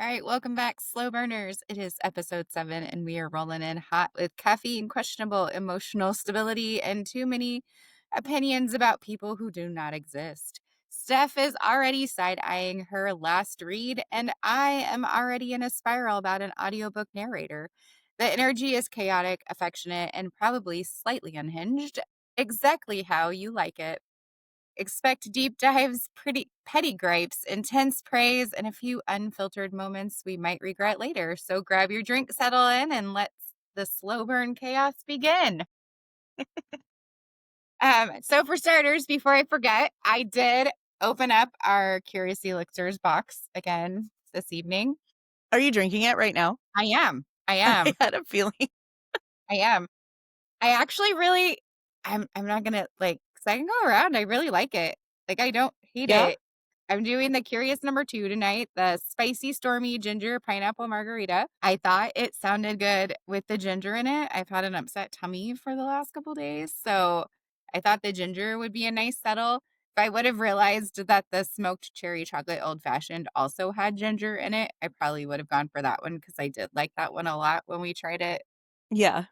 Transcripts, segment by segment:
All right, welcome back, slow burners. It is episode 7, and we are rolling in hot with caffeine, questionable emotional stability, and too many opinions about people who do not exist. Steph is already side eyeing her last read, and I am already in a spiral about an audiobook narrator. The energy is chaotic, affectionate, and probably slightly unhinged. Exactly how you like it. Expect deep dives, pretty petty gripes, intense praise, and a few unfiltered moments we might regret later. So grab your drink, settle in, and let's the slow burn chaos begin. So for starters, before I forget, I did open up our Curious Elixirs box again this evening. Are you drinking it right now? I am. I had a feeling. I am. I actually really, I'm not gonna like, cause I can go around. I really like it. Like, I don't hate Yeah? it. I'm doing the Curious number 2 tonight, the spicy, stormy ginger pineapple margarita. I thought it sounded good with the ginger in it. I've had an upset tummy for the last couple days, so I thought the ginger would be a nice settle. If I would have realized that the smoked cherry chocolate old fashioned also had ginger in it, I probably would have gone for that one because I did like that one a lot when we tried it. Yeah.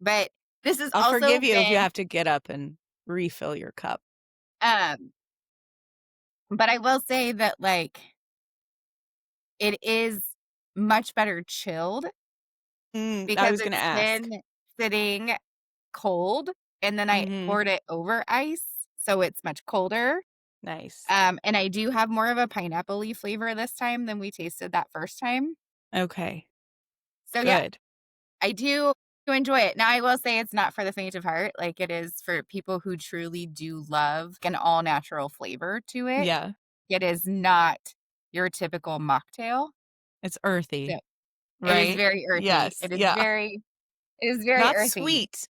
But this has I'll also forgive you if you been, have to get up and refill your cup. um, but I will say that, like, it is much better chilled I because was gonna it's ask. been sitting cold, and then I Mhm. poured it over ice, so it's much colder. Nice. And I do have more of a pineapple-y flavor this time than we tasted that first time. Okay. So, yeah, Good. I do enjoy it. Now, I will say it's not for the faint of heart, like, it is for people who truly do love an all-natural flavor to it. Yeah. It is not your typical mocktail. It's So earthy, it is right? very earthy. Yes. Yeah. It is very Not earthy. sweet.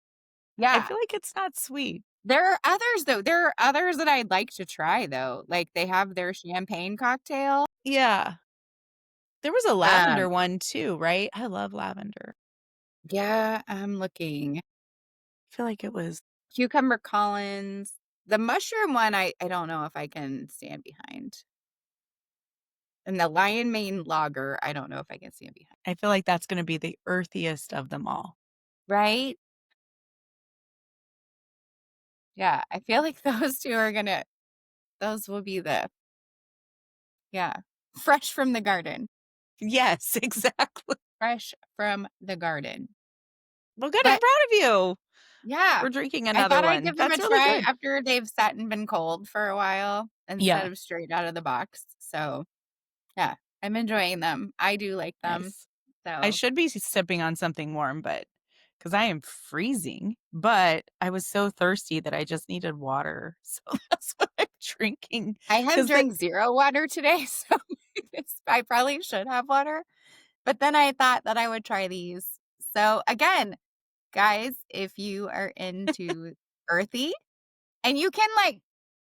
I Yeah. feel like it's not sweet. There are others, though. There are others that I'd like to try, though. Like, they have their champagne cocktail. Yeah. There was a Um, lavender one too, right? I love lavender. yeah, I'm looking. I feel like it was Cucumber Collins. The mushroom one, I don't know if I can stand behind. And the Lion Mane Lager, I don't know if I can stand behind. I feel like that's gonna be the earthiest of them all. Right? Yeah, I feel like those will be yeah, fresh from the garden. Yes, exactly. Fresh from the garden. Well, good, I'm But proud of you. yeah, We're drinking I another thought I'd one. give them a That's really try good. after they've sat and been cold for a while instead Yeah, of straight out of the box. So, yeah, I'm enjoying them. I do like them. nice. I So, should be sipping on something warm, but because I am freezing, but I was so thirsty that I just needed water. So that's what I'm drinking. I have Because drank 0 water today, so I probably should have water. But then I thought that I would try these. So, again, guys, if you are into earthy, and you can like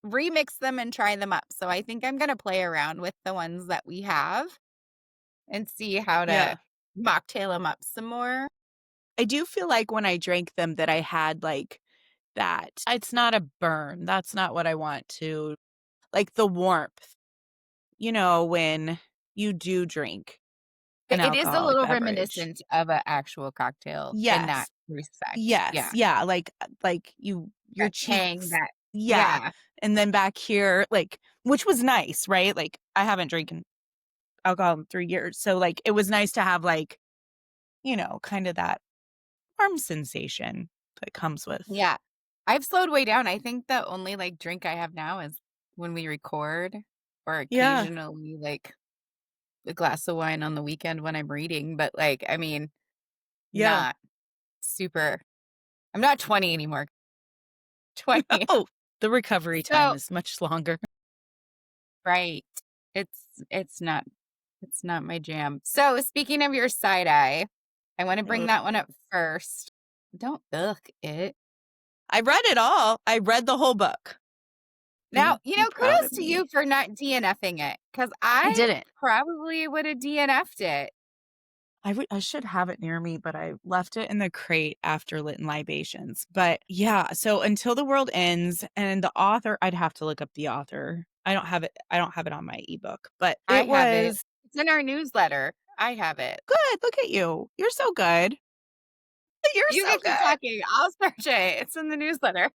remix them and try them up. So I think I'm going to play around with the ones that we have and see how to yeah, mocktail them up some more. I do feel like when I drank them that I had like that. It's not a burn. That's not what I want to like the warmth, when you do drink an It is a alcoholic little beverage. reminiscent of an actual cocktail in that Yes. respect. Yes, Yeah. yeah, like your That tang, cheeks that, yeah, yeah. and then back here, like which was nice, right? Like, I haven't drinking alcohol in 3 years, so, like, it was nice to have, like, kinda that warm sensation that comes with Yeah. I've slowed way down. I think the only like drink I have now is when we record or Yeah, occasionally like a glass of wine on the weekend when I'm reading. But like, I mean, yeah. not super. I'm not 20 anymore. 20. Oh, the recovery time So, is much longer. right. It's not my jam. So, speaking of your side eye, I want to bring Ugh. that one up first. Don't ugh it. I read it all. I read the whole book. Now, Be proud kudos of to you me. for not DNFing it because I I didn't. probably would have DNF'd it. I should have it near me, but I left it in the crate after Lit and Libations. But yeah, so Until the World Ends and the author, I'd have to look up the author. I don't have it on my ebook, but I it have it. was It's in our newsletter. I have it. Good, look at you. You're so good. You're You so can keep good. talking. I'll search it. It's in the newsletter.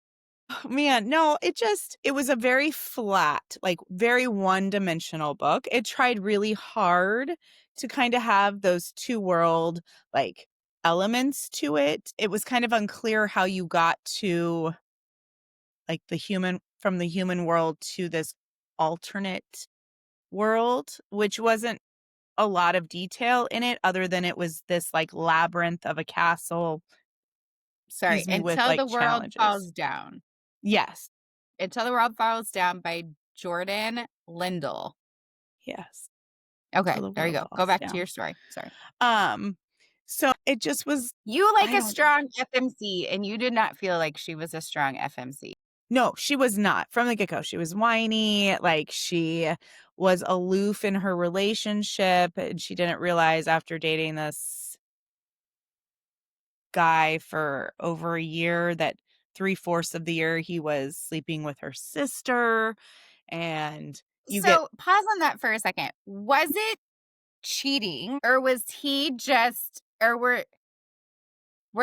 Man, no, it was a very flat, like, very one-dimensional book. It tried really hard to kinda have those two-world, like, elements to it. It was kind of unclear how you got to, like, the human world to this alternate world, which wasn't a lot of detail in it other than it was this, like, labyrinth of a castle, Sorry, excuse me, with, Until like, the World challenges. Falls Down. Yes. Until the World Falls Down by Jordan Lindell. Yes. Okay, Till the there you world go. Go falls back to down. your story. Sorry. Um, so it just was You like I a don't strong FMC, and you did not feel like she was a strong FMC. no, she was not from the get-go. She was whiny, like, she was aloof in her relationship, and she didn't realize after dating this guy for over a year that 3/4 of the year he was sleeping with her sister, and you get So, pause on that for a second. Was it cheating, or was he just, or were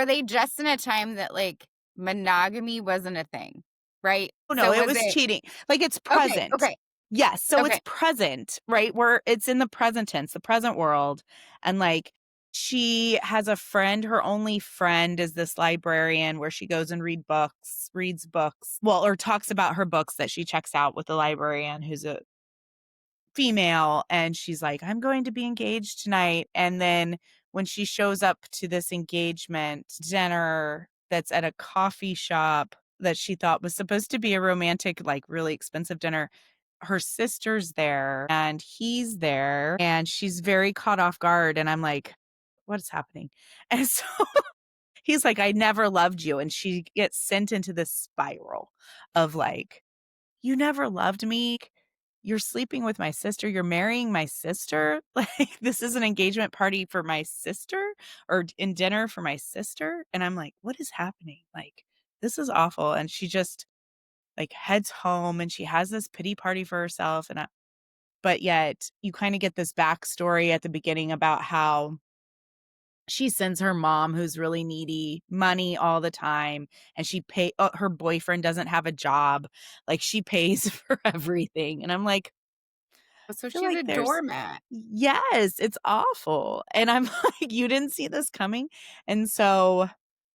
they just in a time that, like, monogamy wasn't a thing, right? oh, no, So it was was it cheating. Like, it's okay, present. okay, Yes, so it's okay. present, right? Where it's in the present tense, the present world, and, like, she has a friend, her only friend is this librarian where she goes and reads books, well, or talks about her books that she checks out with the librarian who's a female, and she's like, "I'm going to be engaged tonight," and then when she shows up to this engagement dinner that's at a coffee shop that she thought was supposed to be a romantic, like, really expensive dinner, her sister's there and he's there, and she's very caught off guard, and I'm like, "What is happening?" And so he's like, "I never loved you," and she gets sent into this spiral of, like, "You never loved me? You're sleeping with my sister, you're marrying my sister? Like, this is an engagement party for my sister or in dinner for my sister?" And I'm like, "What is happening? Like, this is awful." And she just, like, heads home and she has this pity party for herself, and but yet you kinda get this backstory at the beginning about how she sends her mom, who's really needy, money all the time, and her boyfriend doesn't have a job, like, she pays for everything, and I'm like, So I feel she's like a there's doormat. yes, it's awful, and I'm like, "You didn't see this coming?" And so,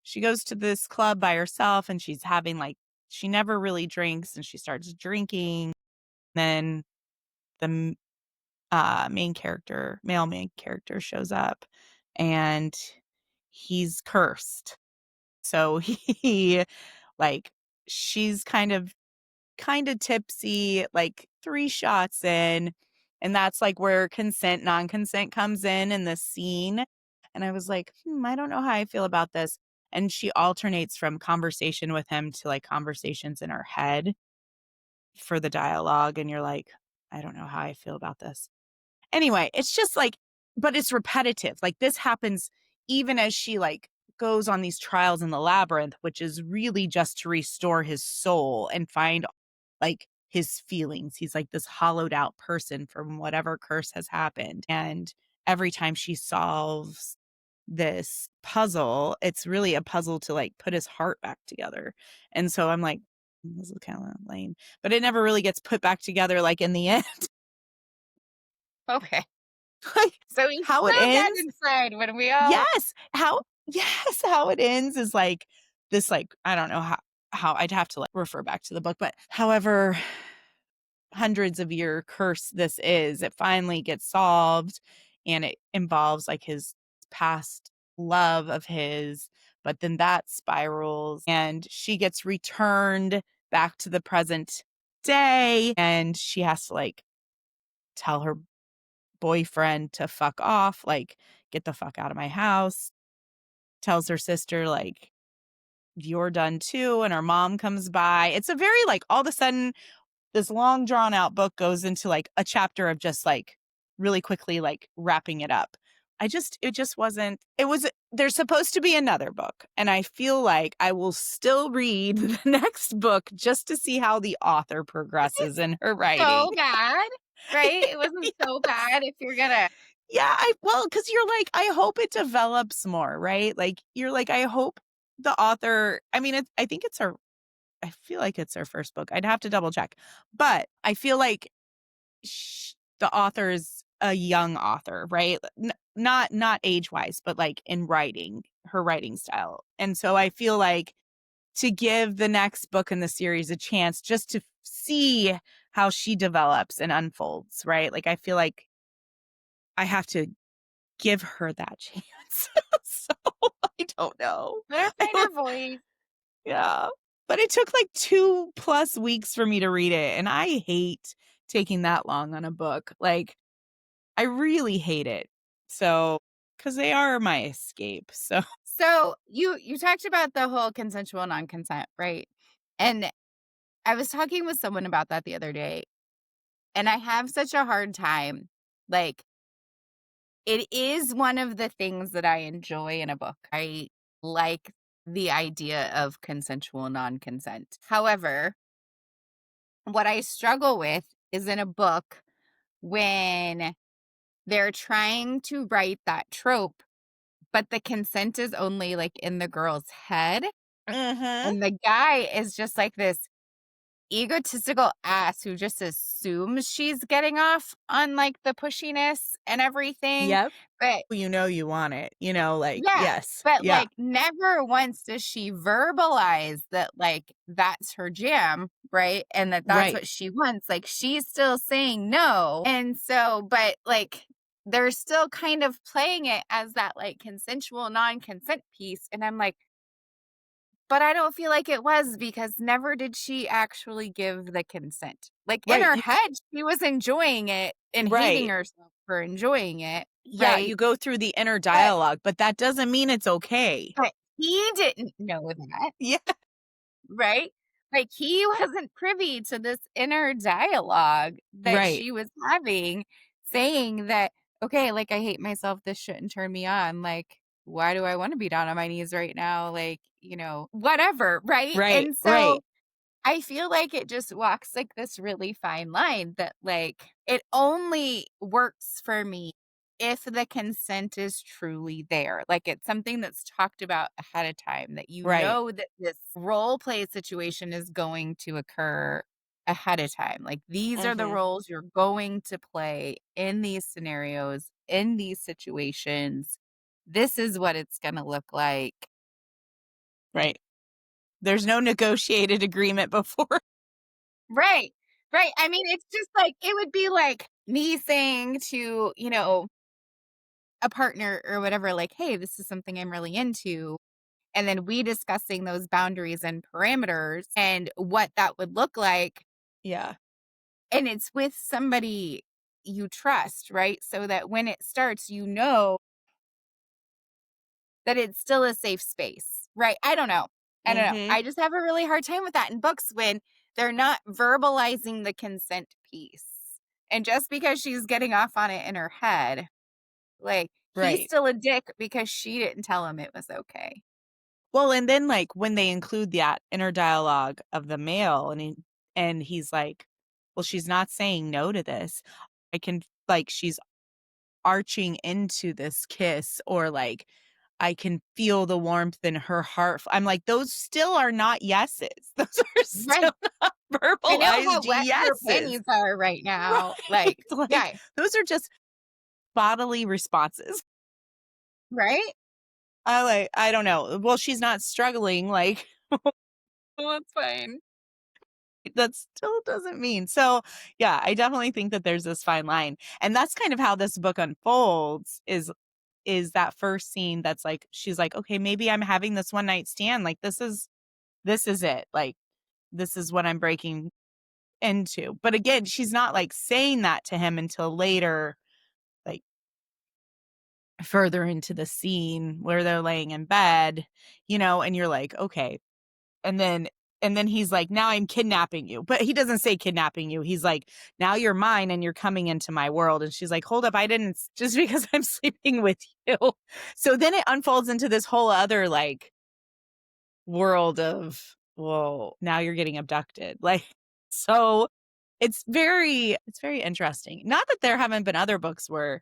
she goes to this club by herself, and she's having, like she never really drinks, and she starts drinking, then the male main character shows up, and he's cursed. So he like, she's kinda tipsy, like, 3 shots in, and that's, like, where non-consent comes in this scene, and I was like, I don't know how I feel about this." And she alternates from conversation with him to, like, conversations in her head for the dialogue, and you're like, "I don't know how I feel about this." Anyway, it's just like but it's repetitive. Like, this happens even as she, like, goes on these trials in the labyrinth, which is really just to restore his soul and find, like, his feelings. He's like this hollowed out person from whatever curse has happened, and every time she solves this puzzle, it's really a puzzle to, like, put his heart back together, and so I'm like, "This is kinda lame," but it never really gets put back together, like, in the end. Okay. Like, So he's how it still dead ends inside when we all yes, how it ends is, like, this, like I don't know how I'd have to, like, refer back to the book, but however hundreds of year curse this is, it finally gets solved, and it involves, like, his past love of his, but then that spirals, and she gets returned back to the present day, and she has to, like, tell her boyfriend to fuck off, like, "Get the fuck out of my house." Tells her sister, like, "You're done too," and her mom comes by. It's a very, like, all of a sudden, this long drawn out book goes into, like, a chapter of just, like, really quickly, like, wrapping it up. It just wasn't it was there's supposed to be another book, and I feel like I will still read the next book just to see how the author this progresses is in her writing. so bad. right? It wasn't so Yes. bad if you're gonna Yeah, well, because 'cause you're like, I hope it develops more, right? Like, you're like, I hope the author I mean, I think it's her I feel like it's her first book. I'd have to double check. But I feel like the author's a young author, right? Not age-wise, but, like, in writing, her writing style. And so I feel like to give the next book in the series a chance just to see how she develops and unfolds, right? Like, I feel like I have to give her that chance. So, I don't know. let her I find don't her voice. yeah. But it took, like, 2 plus weeks for me to read it, and I hate taking that long on a book. Like, I really hate it. So, because they are my escape, so So, you talked about the whole consensual non-consent, right? And I was talking with someone about that the other day, and I have such a hard time, like, it is one of the things that I enjoy in a book. I like the idea of consensual non-consent. However, what I struggle with is in a book when they're trying to write that trope, but the consent is only, like, in the girl's head, Mhm. and the guy is just like this egotistical ass who just assumes she's getting off on, like, the pushiness and everything, Yep. but You know you want it, like yeah, yes. but, Yeah. like, never once does she verbalize that, like, that's her jam, right? And that that's Right. what she wants, like, she's still saying no, and so but, like, they're still kind of playing it as that, like, consensual non-consent piece, and I'm like, "But I don't feel like it was because never did she actually give the consent." Like, in Right, her you head, she was enjoying it and hating right. herself for enjoying it, Yeah, right? you go through the inner But dialogue, but that doesn't mean it's okay. but he didn't know that, Yeah. right? Like, he wasn't privy to this inner dialogue that Right. she was having saying that, "Okay, like, I hate myself, this shouldn't turn me on, like, why do I wanna be down on my knees right now?" Like, whatever, right? Right, And so right, I feel like it just walks, like, this really fine line that, like, it only works for me if the consent is truly there. Like, it's something that's talked about ahead of time, that you right. know that this role play situation is going to occur ahead of time. Like, these are the Mhm. roles you're going to play in these scenarios, in these situations. This is what it's gonna look like. Right. There's no negotiated agreement before. Right. Right. I mean, it's just like it would be like me saying to, a partner or whatever, like, hey, this is something I'm really into. And then we discussing those boundaries and parameters and what that would look like. Yeah. And it's with somebody you trust, right? So that when it starts, you know that it's still a safe space, right? I don't know. I don't know. Mhm. I just have a really hard time with that in books when they're not verbalizing the consent piece. And just because she's getting off on it in her head, like, he's Right. still a dick because she didn't tell him it was okay. Well, and then, like, when they include that inner dialogue of the male and he's like, "Well, she's not saying no to this. I can like, she's arching into this kiss," or, like, "I can feel the warmth in her heart." I'm like, "Those still are not yeses. Those are Right. still not I know how verbalized wet your yeses." panties are right Right. now. Like, Like, yeah, those are just bodily responses. right? I don't know. Well, she's not struggling, like, Well, that's fine. that still doesn't mean so, yeah, I definitely think that there's this fine line, and that's kind of how this book unfolds is that first scene that's like she's like, "Okay, maybe I'm having this one night stand, like, this is it, like, this is what I'm breaking into." But again, she's not, like, saying that to him until later, like, further into the scene where they're laying in bed, and you're like, "Okay." And then he's like, "Now I'm kidnapping you." But he doesn't say kidnapping you. He's like, "Now you're mine and you're coming into my world." And she's like, "Hold up, I didn't just because I'm sleeping with you." So then it unfolds into this whole other like world of, well, now you're getting abducted. Like so It's very interesting. Not that there haven't been other books where,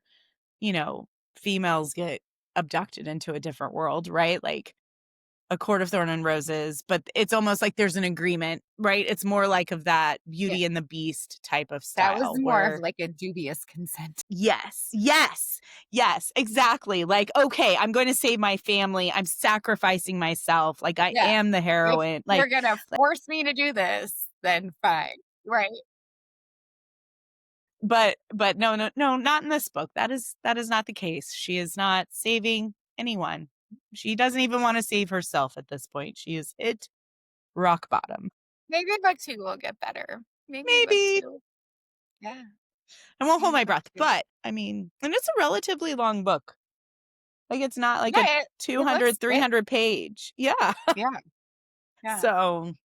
you know, females get abducted into a different world, right? Like A Court of Thorn and Roses, but it's almost like there's an agreement, right? It's more like of that Yeah, Beauty and the Beast type of that was style more of where like a dubious consent. yes, yes, yes, exactly. Like, okay, I'm going to save my family. I'm sacrificing myself. Like I Yeah. am the If heroine. you're gonna force me to do this, then fine. Right. But no, no, no, not in this book. That is not the case. She is not saving anyone. She doesn't even want to save herself at this point. She is hit rock bottom. Maybe book 2 will get better. Maybe book Maybe 2. Yeah, I won't hold maybe my book breath, 2. but I mean, and it's a relatively long book. Like it's not like a Yeah, it looks 200, thick. 300 page. Yeah. Yeah, yeah. So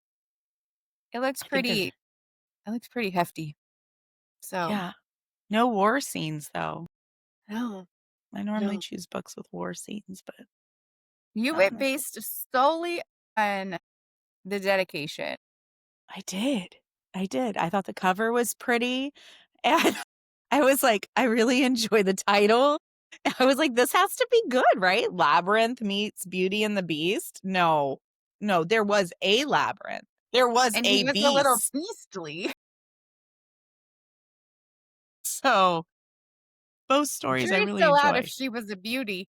It looks I think there's pretty it looks pretty hefty. So, yeah. No war scenes though. no, I normally no. choose books with war scenes, but You not in went this one. based solely on the dedication. I did. I did. I thought the cover was pretty. And I was like, I really enjoy the title. I was like, this has to be good, right? Labyrinth meets Beauty and the Beast. No, no, there was a labyrinth. There was And he a was a little beast. beastly. So both stories I Jury's really still out if enjoy. she was a beauty.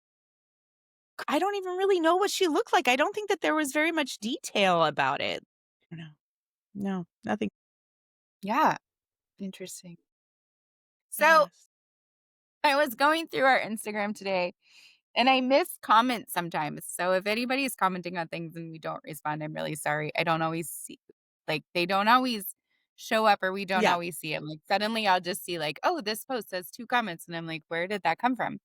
I don't even really know what she looked like. I don't think that there was very much detail about it. No, no, nothing. Yeah, interesting. So, Yes. I was going through our Instagram today and I miss comments sometimes. So if anybody's commenting on things and we don't respond, I'm really sorry. I don't always see like they don't always show up or we don't Yeah. always see them. Like suddenly I'll just see like, oh, this post has 2 comments and I'm like, where did that come from?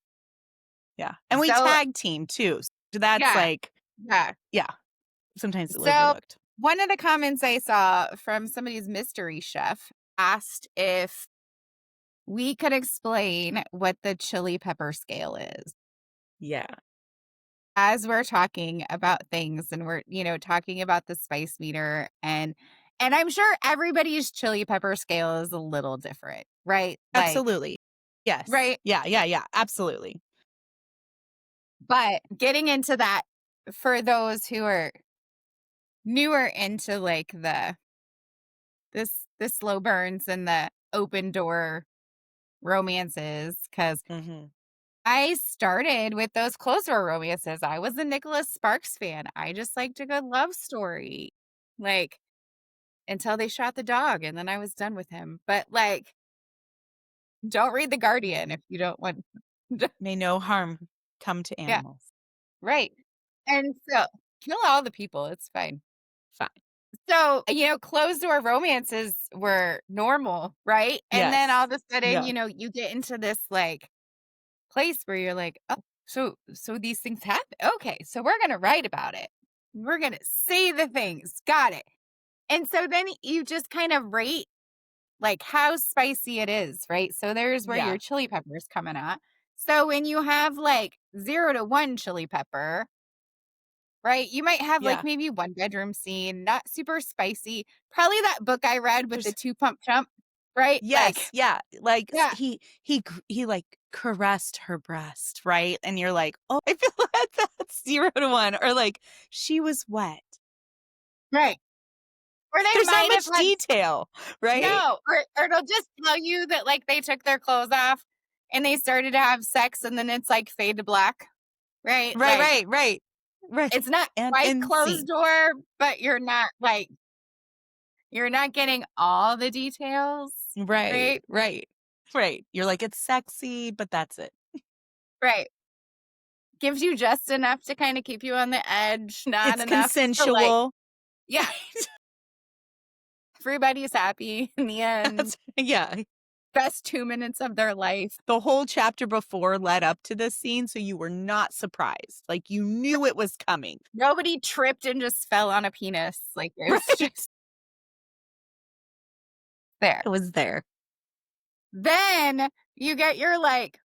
Yeah. And we So tag team too. So that's yeah, like, yeah. yeah, sometimes it's So overlooked. one of the comments I saw from somebody's mystery chef asked if we could explain what the chili pepper scale is. Yeah. As we're talking about things and we're, talking about the spice meter and I'm sure everybody's chili pepper scale is a little different, right? Like, Absolutely. Yes. right? Yeah, yeah, yeah, absolutely. But getting into that for those who are newer into like the slow burns and the open door romances cuz Mhm. I started with those closed door romances. I was a Nicholas Sparks fan. I just liked a good love story. Like until they shot the dog, and then I was done with him. But, like, don't read The Guardian if you don't want May no harm come to Yeah, animals. right. And so kill all the people, it's fine. Fine. So, closed door romances were normal, right? And then all Yes. of a sudden, Yeah. you get into this, like, place where you're like, "Oh, so these things happen? Okay, so we're gonna write about it. We're gonna say the things. Got it." And so then you just kind of rate like how spicy it is, right? So there's where your Yeah. chili pepper is coming at. So when you have like 0 to 1 chili pepper, right? You might have like Yeah. maybe one bedroom scene, not super spicy. Probably that book I read with the There's 2 pump chump, right? yes, Like, yeah, like, yeah, he, like, caressed her breast, right? And you're like, "Oh, I feel like that's 0 to 1," or like, "She was wet." right. Or they There's not might have much like detail, right? no, or it'll just tell you that like they took their clothes off and they started to have sex and then it's like fade to black, right? Right, Like right, right, right, it's not and quite end closed scene. door, but you're not getting all the details, Right, right? right, right. You're like, "It's sexy," but that's it. Right. Gives you just enough to kinda keep you on the edge, not It's enough to, like consensual. yeah, everybody's happy in the end. That's yeah. Best 2 minutes of their life. The whole chapter before led up to this scene, so you were not surprised. Like, you knew it was coming. Nobody tripped and just fell on a penis, like, it was Right. just there. It was there. Then you get your, like,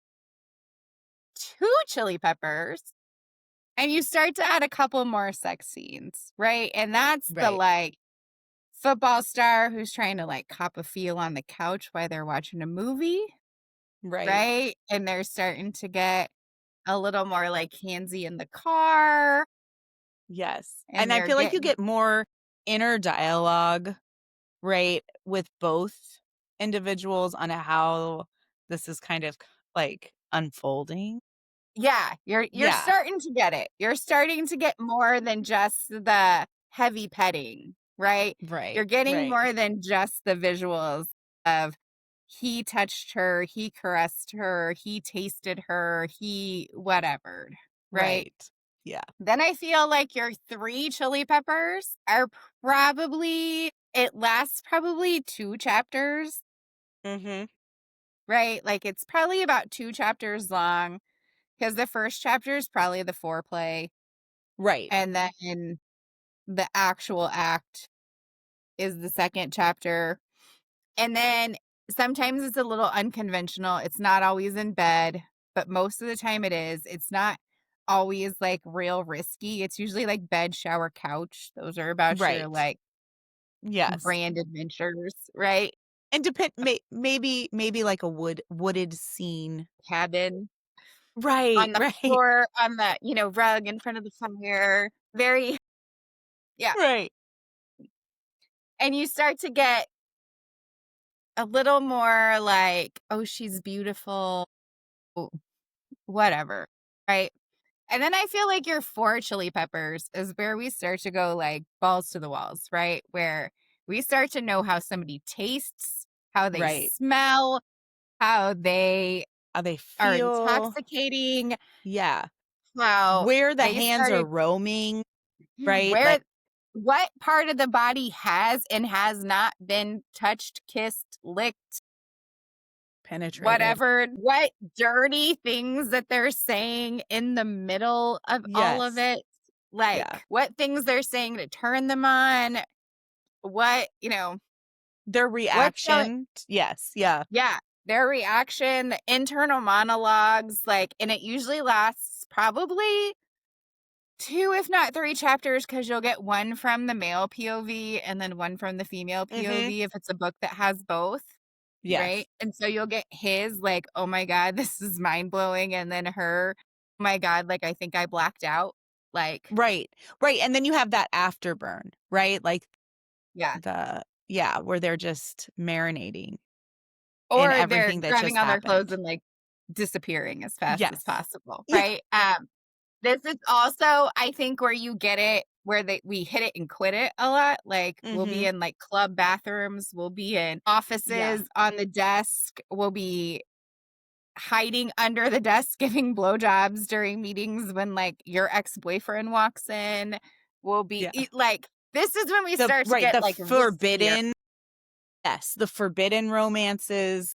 2 chili peppers, and you start to add a couple more sex scenes, right? And that's the, Right. like, football star who's trying to, like, cop a feel on the couch while they're watching a movie, Right. right? And they're starting to get a little more, like, handsy in the car, Yes. and And I they're feel like you getting get more inner dialogue, right, with both individuals on how this is kind of, like, unfolding. yeah, you're Yeah. starting to get it. You're starting to get more than just the heavy petting, right? You're Right, getting right, more than just the visuals of he touched her, he caressed her, he tasted her, he whatever, right? right. Yeah. Then I feel like your 3 chili peppers are probably it lasts probably 2 chapters, Mhm. right? Like, it's probably about 2 chapters long, because the first chapter is probably the foreplay, Right. and then the actual act is the second chapter, and then sometimes it's a little unconventional, it's not always in bed, but most of the time it is. It's not always, like, real risky, it's usually, like, bed, shower, couch. Those are about your, Right. like, Yes. grand adventures, right? And maybe like a wooded scene. Cabin Right, on the right, floor, on the, rug in front of the fire. Very yeah, right. and you start to get a little more like, "Oh, she's beautiful," whatever, right? And then I feel like your 4 chili peppers is where we start to go, like, balls to the walls, right? Where we start to know how somebody tastes, how they Right. smell, how they How they are feel. intoxicating, Yeah. how Where the they hands are started roaming, right? where Like, what part of the body has and has not been touched, kissed, licked, penetrated. whatever, what dirty things that they're saying in the middle of all of Yes. it, Yeah. like, what things they're saying to turn them on, what, Their what's going reaction yes, yeah. yeah, their reaction, the internal monologues, like, and it usually lasts probably 2, if not 3 chapters, because 'cause you'll get 1 from the male POV and then 1 from the female Mhm. POV if it's a book that has both, Yes. right? And so you'll get his, like, "Oh my god, this is mind-blowing," and then her, "Oh my god, like, I think I blacked out." Like Right. Right, and then you have that afterburn, right? Like, yeah. the yeah, where they're just marinating in Or they're everything that grabbing just on their clothes happened. and, like, disappearing as fast as Yes. possible, Yeah. right? This is also, I think, where you get it where we hit it and quit it a lot, like, we'll be Mhm. in, like, club bathrooms, we'll be in Yeah. offices, on the desk, we'll be hiding under the desk giving blowjobs during meetings when, like, your ex-boyfriend walks in, we'll be Yeah. like, this is when we The start to right, get, the like, riskier. forbidden yes, the forbidden romances.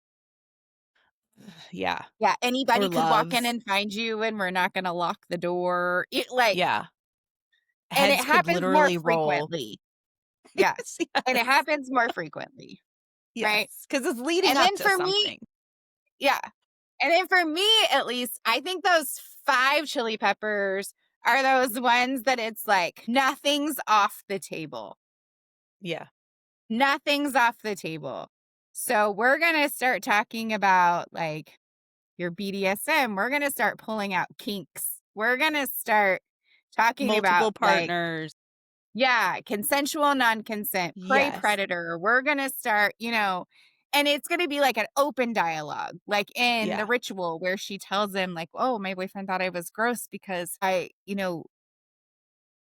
Yeah. Yeah, Or anybody could walk in loves. and find you, and we're not gonna lock the door, Yeah. and it Heads could happens more literally roll. frequently. Yeah, Yes, and it yes. happens more frequently, right? Yes, 'cause it's leading And up then to for me something. yeah, and then for me, at least, I think those 5 chili peppers are those ones that it's like, nothing's off the table. Yeah. Nothing's off the table. So we're gonna start talking about, like, your BDSM, we're gonna start pulling out kinks. We're gonna start talking about, Multiple like partners. yeah, consensual non-consent, prey Yes. predator. We're gonna start, and it's gonna be like an open dialogue, like in The Yeah. Ritual, where she tells him, like, "Oh, my boyfriend thought I was gross because I,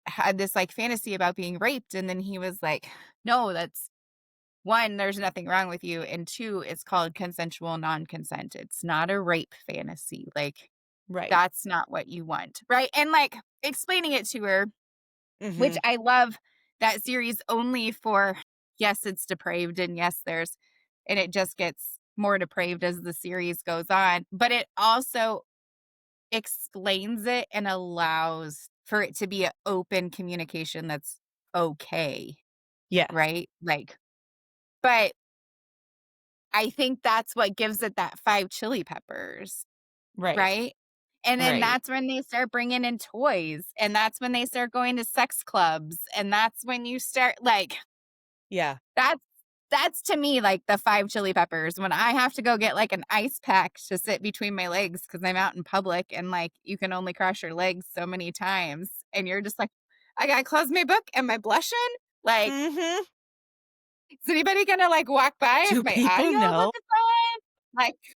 had this like fantasy about being raped." And then he was like, "No, that's one, there's nothing wrong with you. And two, it's called consensual non-consent. It's not a rape fantasy. Like, Right. that's not what you want." Right. And like explaining it to her, which Mhm. I love that series only for, yes, it's depraved, and yes, and it just gets more depraved as the series goes on, but it also explains it and allows for it to be an open communication that's okay, Yes. right? Like, but I think that's what gives it that 5 chili peppers, Right. right? And then Right. that's when they start bringing in toys, and that's when they start going to sex clubs, and that's when you start like Yeah. That's that's to me like the 5 chili peppers when I have to go get like an ice pack to sit between my legs because I'm out in public and like you can only cross your legs so many times and you're just like, I gotta close my book. Am I blushing? Like, Mhm. is anybody gonna like walk by if Do my people audio know? wasn't on? Like,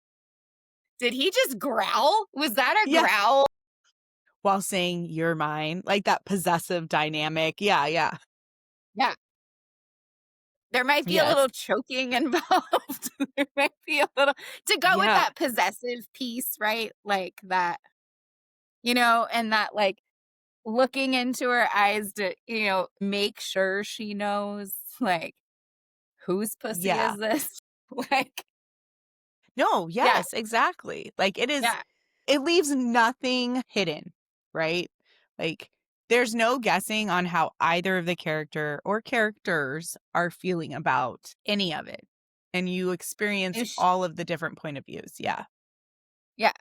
did he just growl? Was that a Yeah. growl? While saying "you're mine," like that possessive dynamic. Yeah, yeah. Yeah. There might be a Yes. little choking involved. There might be a little to go with Yeah. that possessive piece, right? Like that, and that like looking into her eyes to, make sure she knows like whose pussy Yeah. is this? Like, No, yeah, yes, exactly. Like yeah. it leaves nothing hidden, right? Like there's no guessing on how either of the character or characters are feeling about any of it. And you experience Ish. all of the different point of views. Yeah. Yeah.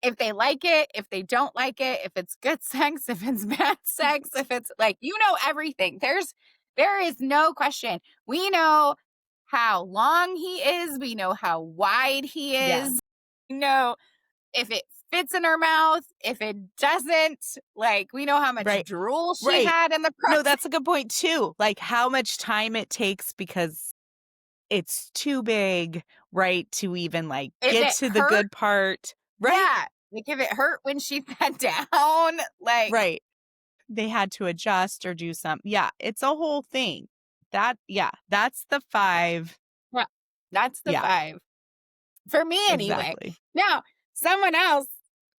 If they like it, if they don't like it, if it's good sex, if it's bad sex, if it's like, everything. There is no question. We know how long he is. We know how wide he Yeah. is. We know if it fits in her mouth, if it doesn't, like we know how much Right. drool she Right. had in the No, process. that's a good point too. Like how much time it takes because it's too big, right, to even like If get it to the hurt, good part. Right? yeah. Like if it hurt when she sat down, like Right. They had to adjust or do some yeah, it's a whole thing. That's the 5. yeah, that's the Yeah, 5. For me anyway. exactly. Now, someone else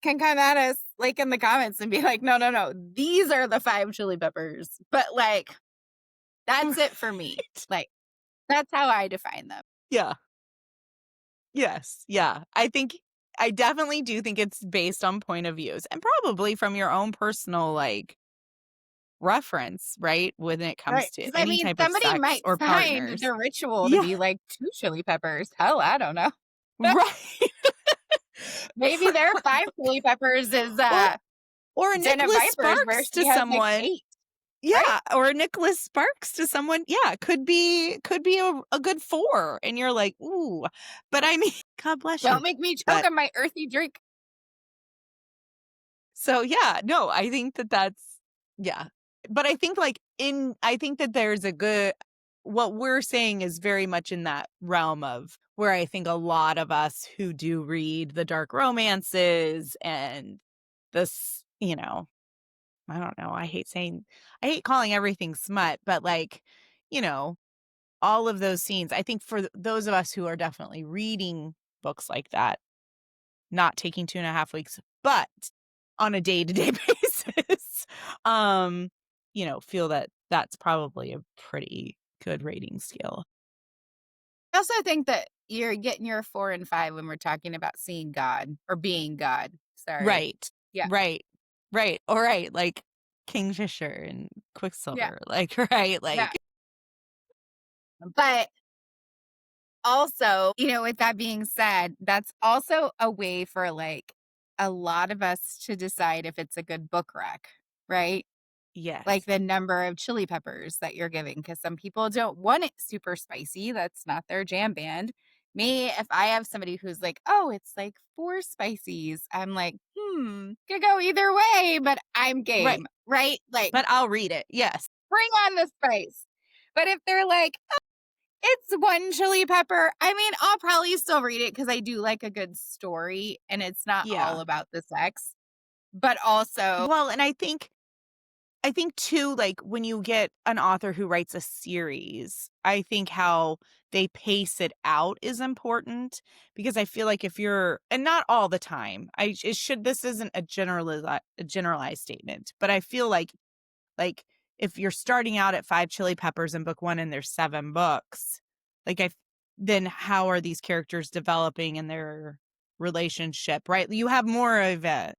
can come at us like in the comments and be like, "No, no, no. These are the 5 chili peppers." But like that's it for me. Right. Like that's how I define them. Yeah. Yes. Yeah. I definitely do think it's based on point of views and probably from your own personal, like, reference, right, when it Right. comes to Cuz I any mean, type of somebody sex might or find partners. the ritual to Yeah. be like 2 chili peppers. Hell, I don't know. Right. Maybe their 5 chili peppers is Or or a Den of Nicholas Vipers where Sparks to she has like someone. 8, right? Yeah, or a Nicholas Sparks to someone. Yeah, could be a good 4, and you're like, "Ooh." But I mean, God bless you. Don't make me choke But on my earthy drink. so, yeah, no, I think that's yeah. But I think, like, I think that there's a good what we're saying is very much in that realm of where I think a lot of us who do read the dark romances and this, I don't know, I hate calling everything smut, but, like, you know, all of those scenes, I think for those of us who are definitely reading books like that, not taking 2.5 weeks, but on a day-to-day basis, um, feel that that's probably a pretty good rating scale. I also think that you're getting your 4 and 5 when we're talking about seeing God or being God. Sorry. Right. Yeah. Right. Right. All right, like Kingfisher and Yeah. Quicksilver, like, right, Yeah. like But also, with that being said, that's also a way for like a lot of us to decide if it's a good book rec, right? Like yes. the number of chili peppers that you're giving, because some people don't want it super spicy. That's not their jam band. Me, if I have somebody who's like, oh, it's like 4 spices, I'm like, could go either way, but I'm Right. game, right? Like, But I'll read it. Yes. bring on the spice. But if they're like, it's 1 chili pepper, I mean, I'll probably still read it because I do like a good story and it's not all Yeah. about the sex, but also, Well, and I think too, like when you get an author who writes a series, I think how they pace it out is important because I feel like if you're, and not all the time, this isn't a generalized statement, but I feel like if you're starting out at 5 chili peppers in book 1 and there's 7 books, like then how are these characters developing in their relationship, right? You have more of a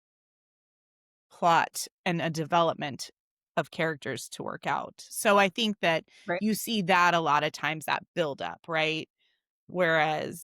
plot and a development of characters to work out. So I think that right. you see that a lot of times, that build up, right? Whereas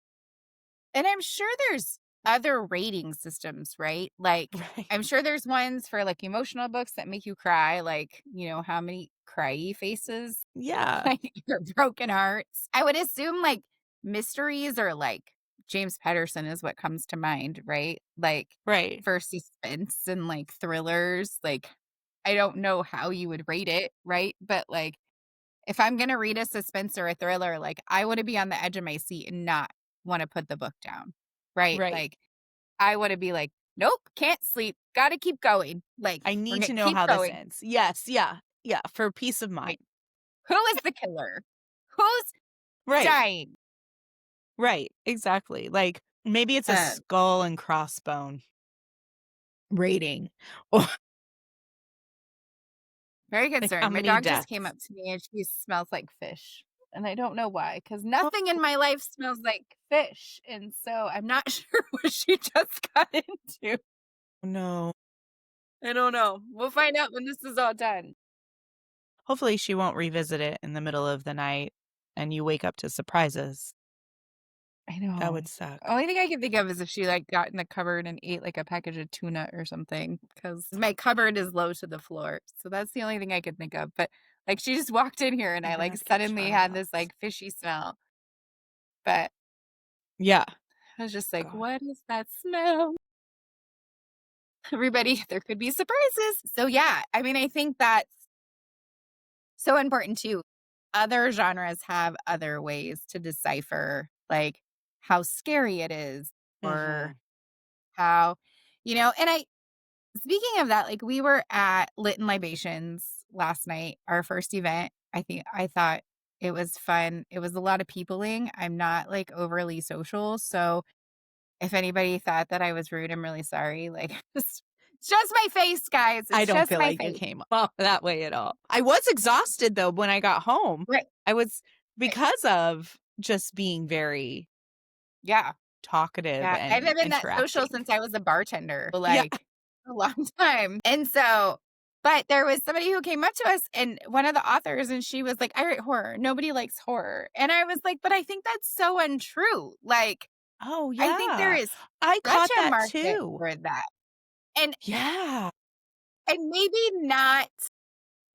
And I'm sure there's other rating systems, right? Like, Right. I'm sure there's ones for, like, emotional books that make you cry, like, how many cryy faces, Yeah. like, your broken hearts. I would assume, like, mysteries or, like, James Patterson is what comes to mind, right? Like, Right. for suspense and, like, thrillers, like, I don't know how you would rate it, right? But, like, if I'm gonna read a suspense or a thriller, like, I wanna be on the edge of my seat and not wanna put the book down, right? Right. Like, I wanna be like, "Nope, can't sleep, gotta keep going." Like, I we're need gonna to know keep how this going. ends. Yes, yeah, yeah, for peace of mind. Like, who is the killer? Who's Right, dying? right, exactly, like, maybe it's a Uh, skull and crossbone rating, or, Very like, how concerned. My many dog just came deaths. up to me and she smells like fish, and I don't know why, because Oh, nothing in my life smells like fish, and so I'm not sure what she just got into. no. I don't know. We'll find out when this is all done. Hopefully, she won't revisit it in the middle of the night, and you wake up to surprises. I That know. would suck. Only thing I can think of is if she, like, got in the cupboard and ate, like, a package of tuna or something, because my cupboard is low to the floor, so that's the only thing I could think of, but, like, she just walked in here and You're I, gonna like, have to suddenly try had this, those. like, fishy smell, but Yeah. I was just like, God. "What is that smell?" Everybody, there could be surprises. So, yeah, I mean, I think that's so important too. Other genres have other ways to decipher, like, how scary it is or Mhm. how and speaking of that, like, we were at Lit and Libations last night, our first event. I thought it was fun. It was a lot of peopling. I'm not, like, overly social, so if anybody thought that I was rude, I'm really sorry. Like, it's just my face, guys. I It's don't just feel my like you face. came off that way at all. I was exhausted, though, when I got home. Right, I was right. because of just being very Yeah, talkative yeah. I and haven't been that social interacting. since I was a bartender, for, Yeah. like, a long time, and so but there was somebody who came up to us and one of the authors, and she was like, "I write horror. Nobody likes horror." And I was like, "But I think that's so untrue." Like, Oh, I think there yeah. is I such caught a that market too. for that. And Yeah. maybe not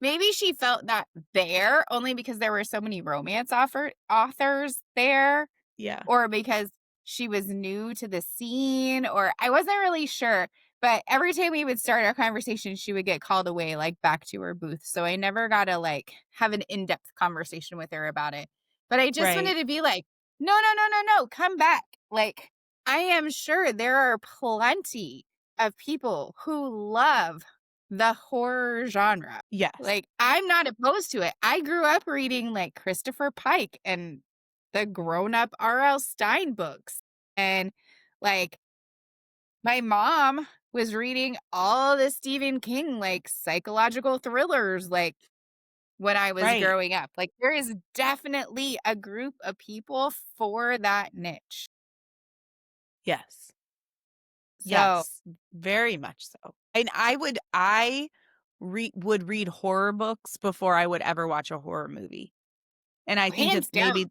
maybe she felt that there only because there were so many romance authors there, Yeah. or because she was new to the scene, or I wasn't really sure, but every time we would start our conversation, she would get called away, like, back to her booth, so I never got to, like, have an in-depth conversation with her about it, but I just Right. wanted to be like, "No, no, no, no, no, come back." Like, I am sure there are plenty of people who love the horror genre. Yes. Like, I'm not opposed to it. I grew up reading, like, Christopher Pike and the grown-up R.L. Stein books, and, like, my mom was reading all the Stephen King, like, psychological thrillers, like, when I was Right. growing up. Like, there is definitely a group of people for that niche. Yes. So, Yes. Very much so. And I would read horror books before I would ever watch a horror movie. And I think that hands down. maybe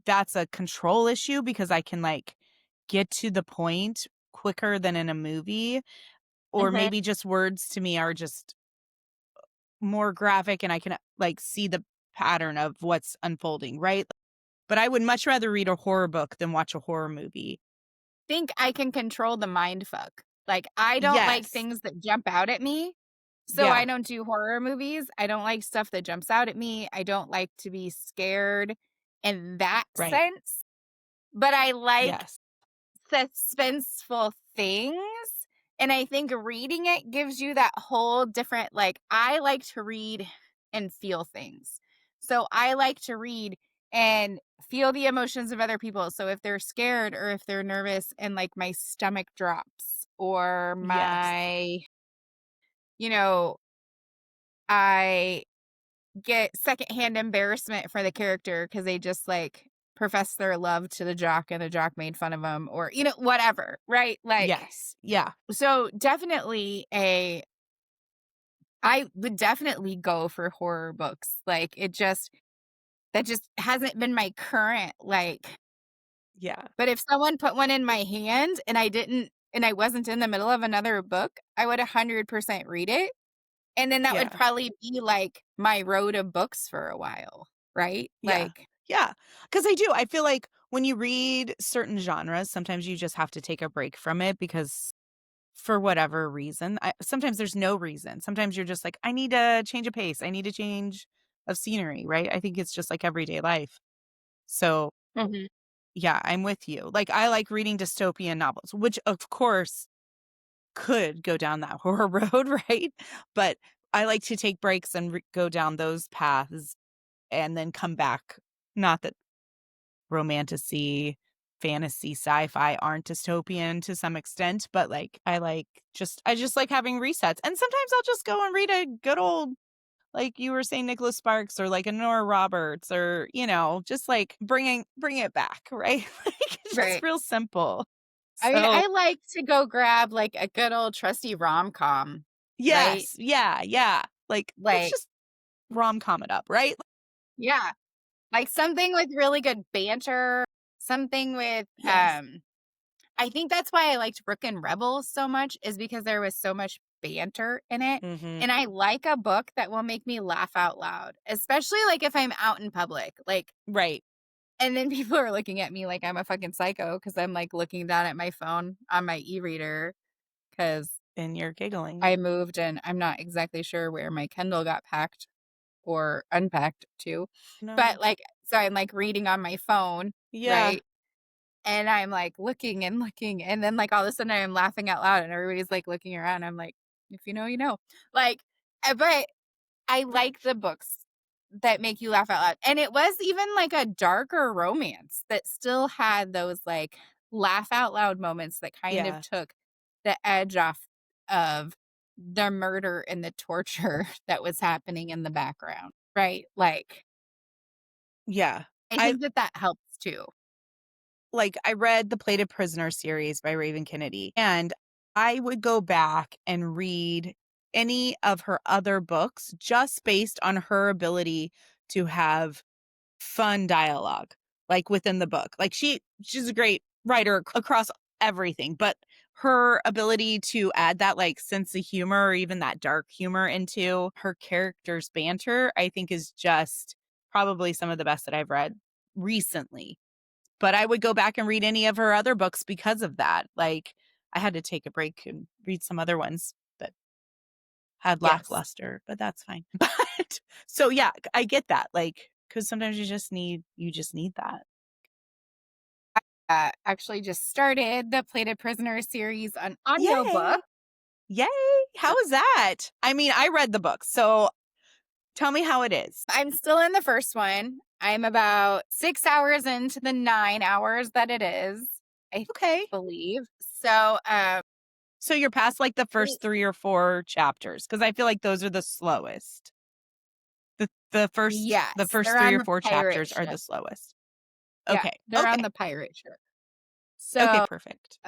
that's a control issue because I can, like, get to the point quicker than in a movie, or Mhm. maybe just words to me are just more graphic and I can, like, see the pattern of what's unfolding, right? But I would much rather read a horror book than watch a horror movie. Think I can control the mind fuck. Like, I don't like Yes. things that jump out at me, so I Yeah. don't do horror movies. I don't like stuff that jumps out at me. I don't like to be scared in that Right. sense, but I like Yes. suspenseful things, and I think reading it gives you that whole different like, I like to read and feel things. So, I like to read and feel the emotions of other people. So, if they're scared or if they're nervous and, like, my stomach drops or Yes. you know, I get secondhand embarrassment for the character because they just, like, profess their love to the jock and the jock made fun of them or, whatever, right? Like, Yes. Yeah. so definitely I would definitely go for horror books. Like, that just hasn't been my current, like, Yeah. But if someone put one in my hand and I wasn't in the middle of another book, I would 100% read it, and then that would Yeah. probably be, like, my road of books for a while, right? Yeah. Like Yeah. Because I do. I feel like when you read certain genres, sometimes you just have to take a break from it because for whatever reason, sometimes there's no reason. Sometimes you're just like, I need a change of pace. I need a change of scenery, right? I think it's just like everyday life. So, Mhm. yeah, I'm with you. Like, I like reading dystopian novels, which of course could go down that horror road, right? But I like to take breaks and go down those paths and then come back. Not that romantasy, fantasy, sci-fi aren't dystopian to some extent, but like I just like having resets. And sometimes I'll just go and read a good old like you were saying Nicholas Sparks or like a Nora Roberts or, just like bring it back, right? Like it's just Right. real simple. I mean, So, I like to go grab, like, a good old trusty rom-com, right? yes, yeah, yeah. Like let's Like just rom-com it up, right? yeah, like, something with really good banter, something with, Yes. I think that's why I liked Rook and Rebel so much is because there was so much banter in it, Mhm. and I like a book that will make me laugh out loud, especially, like, if I'm out in public, like Right. and then people are looking at me like I'm a fucking psycho because 'cause I'm, like, looking down at my phone on my e-reader because And you're giggling. I moved and I'm not exactly sure where my Kindle got packed or unpacked to, but, No. like so I'm, like, reading on my phone, Yeah. right? And I'm, like, looking and looking, and then, like, all of a sudden, I'm laughing out loud, and everybody's, like, looking around. I'm like, "If you know, you know." Like, but I like the books that make you laugh out loud, and it was even, like, a darker romance that still had those, like, laugh out loud moments that kind of Yeah. took the edge off of the murder and the torture that was happening in the background, right? Like, Yeah. I I think that that helps too. I read the Plated Prisoner series by Raven Kennedy, and I would go back and read any of her other books just based on her ability to have fun dialogue, like, within the book. Like, she's a great writer across everything, but her ability to add that, like, sense of humor or even that dark humor into her characters' banter, I think is just probably some of the best that I've read recently. But I would go back and read any of her other books because of that. Like, I had to take a break and read some other ones that had Yes. lackluster, but that's fine. But so, yeah, I get that, like, because sometimes you just need that. Actually just started the Plated Prisoner series on audiobook. Yay! Yay! How is that? I mean, I read the book, so tell me how it is. I'm still in the first one. I'm about 6 hours into the 9 hours that it is, I Okay. believe. So, So you're past, like, the it first 3 or 4 chapters because I feel like those are the slowest. The yes, first they're 3 on or the 4 pirate chapters are ship. the slowest. Yeah, Okay. they're on Okay. the pirate ship. Okay, So, perfect.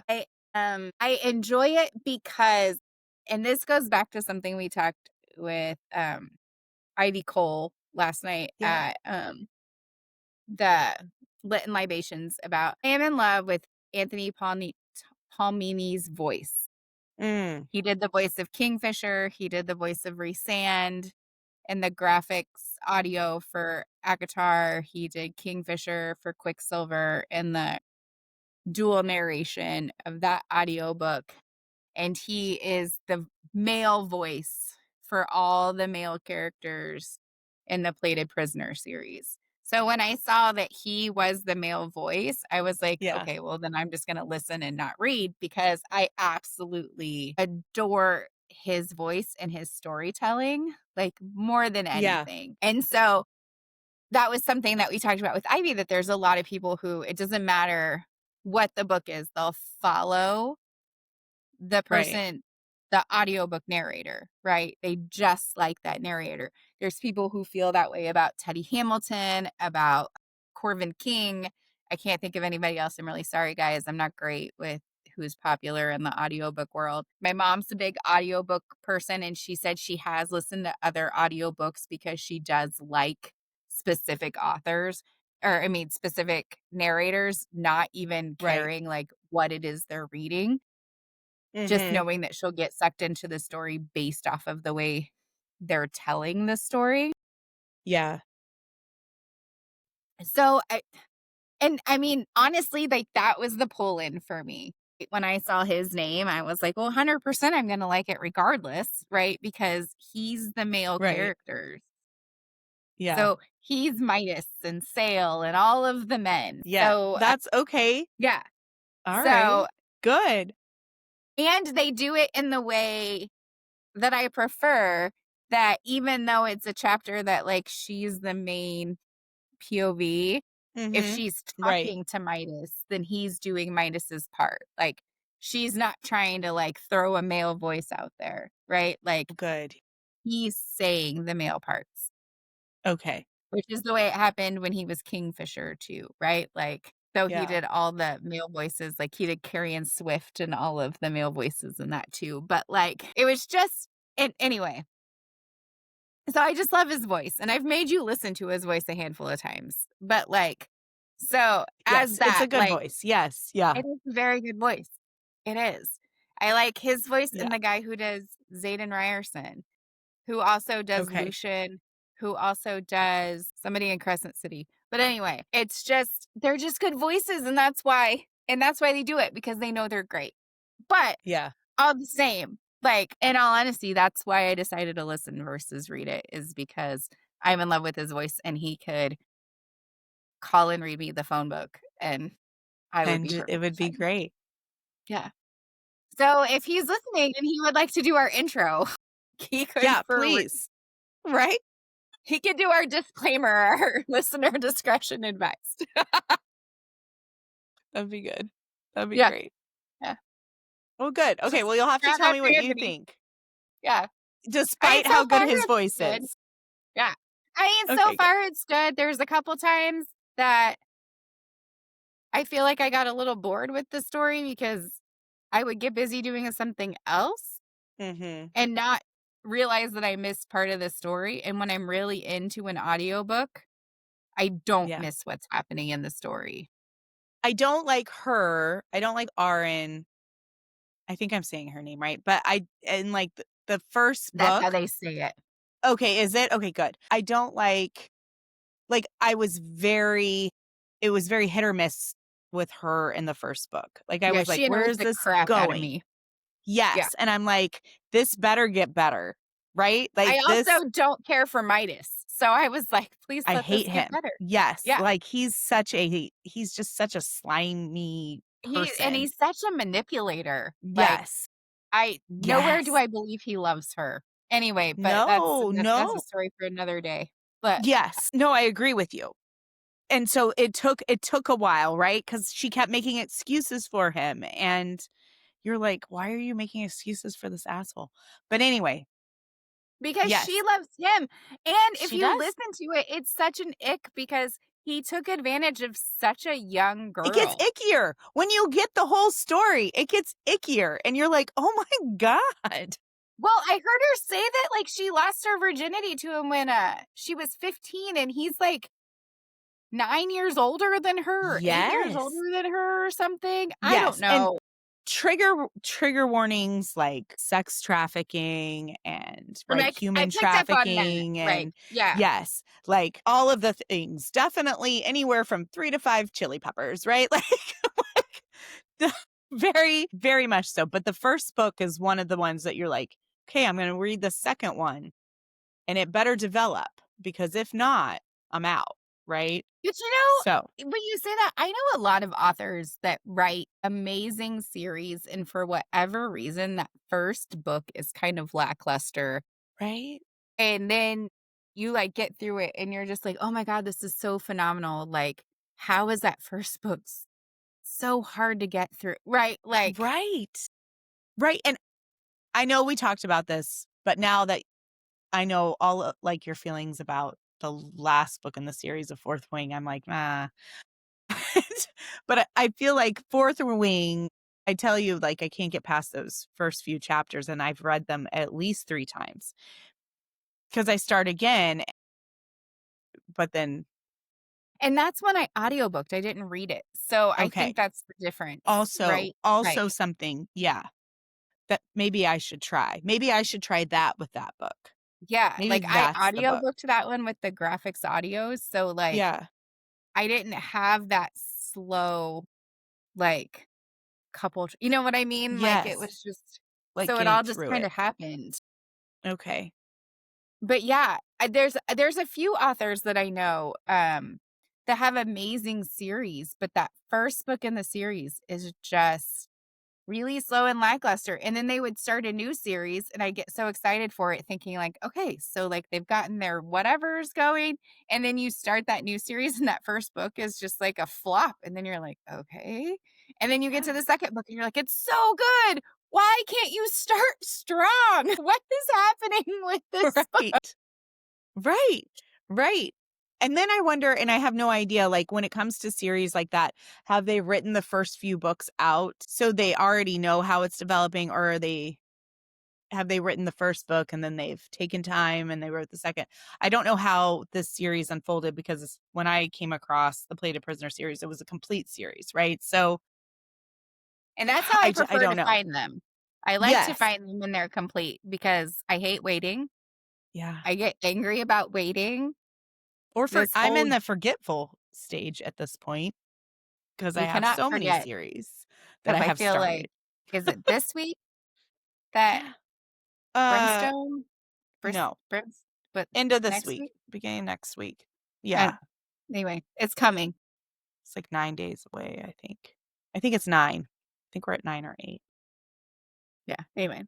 I enjoy it because and this goes back to something we talked with, Ivy Cole last night Yeah. at, the Lit and Libations about I am in love with Anthony Palmini's voice. Mm, He did the voice of Kingfisher, he did the voice of Rhysand, and the graphics audio for ACOTAR, he did Kingfisher for Quicksilver, and the dual narration of that audiobook, and he is the male voice for all the male characters in the Plated Prisoner series. So when I saw that he was the male voice, I was like, yeah. "Okay, well, then I'm just gonna listen and not read," because I absolutely adore his voice and his storytelling, like, more than Yeah. anything. And so that was something that we talked about with Ivy, that there's a lot of people who it doesn't matter what the book is, they'll follow the Right. person the audiobook narrator, right? They just like that narrator. There's people who feel that way about Teddy Hamilton, about Corvin King. I can't think of anybody else. I'm really sorry, guys. I'm not great with who's popular in the audiobook world. My mom's a big audiobook person, and she said she has listened to other audiobooks because she does like specific authors. or I mean, specific narrators not even Right. caring, like, what it is they're reading, just Mhm. knowing that she'll get sucked into the story based off of the way they're telling the story. Yeah. So, I mean, honestly, like, that was the pull-in for me. When I saw his name, I was like, "Well, 100% I'm gonna like it regardless," right? Because he's the male Right. characters. Yeah. So, he's Midas and Sale and all of the men. Yeah. So, That's okay. yeah. So Alright. Good. and they do it in the way that I prefer, that even though it's a chapter that, like, she's the main POV, if Mhm. she's Right. talking to Midas, then he's doing Midas's part. Like, she's not trying to, like, throw a male voice out there, right? Like, Good. he's saying the male parts, Okay. which is the way it happened when he was Kingfisher too, right? Like, though he Yeah. did all the male voices, like, he did Carrie Swift and all of the male voices in that too, but, like, it was just anyway, so I just love his voice, and I've made you listen to his voice a handful of times, but, like, so as Yes, it's that, a good like, voice. Yes. Yeah. it is a very good voice. It is. I like his voice Yeah. and the guy who does Zayden Ryerson, who also does Okay. Lucian, who also does somebody in Crescent City. But anyway, it's just they're just good voices, and that's why they do it, because they know they're great. But Yeah. all the same, like, in all honesty, that's why I decided to listen versus read it, is because I'm in love with his voice and he could call and read me the phone book and I would be And it perfectly would be fine. great. Yeah. So if he's listening and he would like to do our intro, he could Yeah, for please. Right? he could do our disclaimer, our listener discretion advised. That'd be good. That'd be Yeah, great. yeah. Well, good. Okay, Just well, you'll have to not tell me after what you Anthony. think, Yeah. I mean, despite so how good far his it's voice good. is. Yeah. I mean, so Okay, good. far it's good. There's a couple times that I feel like I got a little bored with the story because I would get busy doing something else Mhm. and not realize that I missed part of the story. And when I'm really into an audiobook, I don't Yeah. miss what's happening in the story. I don't like her. I don't like Arin. I think I'm saying her name right, but I in, like, the first That's how book. they say it. Okay, is it? Okay, good. I don't I was very it was very hit or miss with her in the first book. Like, I Yeah, was she like, "Where annoys is the this crap out of going?" me. Yeah. Yes, and I'm like, "This better get better." Right? I Like, this also don't care for Midas. So I was like, please I let this hate get him. better. Yes, Yeah. like, he's just such a slimy person. He's such a manipulator. Like, Yes. I nowhere do Yes. I believe he loves her. Anyway, but No, that's a no. story for another day. But Yes. No, I agree with you. And so it took a while, right? Because she kept making excuses for him, and you're like, "Why are you making excuses for this asshole?" But anyway, because she yes, loves him. And if she you does. listen to it, it's such an ick because he took advantage of such a young It gets girl. ickier. When you get the whole story, it gets ickier, and you're like, "Oh my god." Well, I heard her say that, like, she lost her virginity to him when, she was 15, and he's, like, 9 years older than her, or 8 years Yes. older than her or something. I don't Yes, and know. trigger warnings like sex trafficking and, And right, I human picked up on that, trafficking right, and yeah. yes, like, all of the things. Definitely anywhere from 3 to 5 chili peppers, right? Like, very, very much so, but the first book is one of the ones that you're like, "Okay, I'm gonna read the second one, and it better develop, because if not, I'm out," right? But, So when you say that, I know a lot of authors that write amazing series, and for whatever reason, that first book is kind of lackluster, right? and then you, like, get through it, and you're just like, "Oh my god, this is so phenomenal." Like, how is that first book so hard to get through, right? Like, Right. Right, and I know we talked about this, but now that I know all of, like, your feelings about the last book in the series of Fourth Wing, I'm like, "Nah." But I feel like Fourth Wing, I tell you, like, I can't get past those first few chapters, and I've read them at least 3 times because I start again, but then And that's when I audiobooked, I didn't read it. So I Okay. think that's the difference, Also right? also Right. something, yeah, that maybe I should try. Maybe I should try that with that book. Yeah, Maybe like, I that's the book. audiobooked that one with the graphics audios, so, like, Yeah. I didn't have that slow, like, you know what I mean? Like, it Yes. was just Like so it getting all just through kinda it. happened. Okay. But yeah, there's a few authors that I know, that have amazing series, but that first book in the series is just really slow and lackluster, and then they would start a new series, and I get so excited for it thinking like, "Okay, so, like, they've gotten their whatever's going," and then you start that new series, and that first book is just like a flop, and then you're like, "Okay," and then you get to Yeah. the second book, and you're like, "It's so good. Why can't you start strong? What is happening with this book?" Right. Right. Right. And then I wonder, and I have no idea, like when it comes to series like that, have they written the first few books out so they already know how it's developing, or have they written the first book and then they've taken time and they wrote the second? I don't know how this series unfolded because when I came across the Plated Prisoner series, it was a complete series, right? So And that's how I I prefer don't to know. find them. I like to Yes. find them when they're complete because I hate waiting. Yeah. I get angry about waiting. Or for This I'm whole in the forgetful stage at this point because I You have cannot so many forget series that because I I have feel started. like is it this week that Uh Brimstone no. but End of this next week, week? beginning of next week. Uh, Yeah. anyway, it's coming. It's like 9 days away, I think. I think it's 9. I think we're at 9 or 8. Yeah, anyway,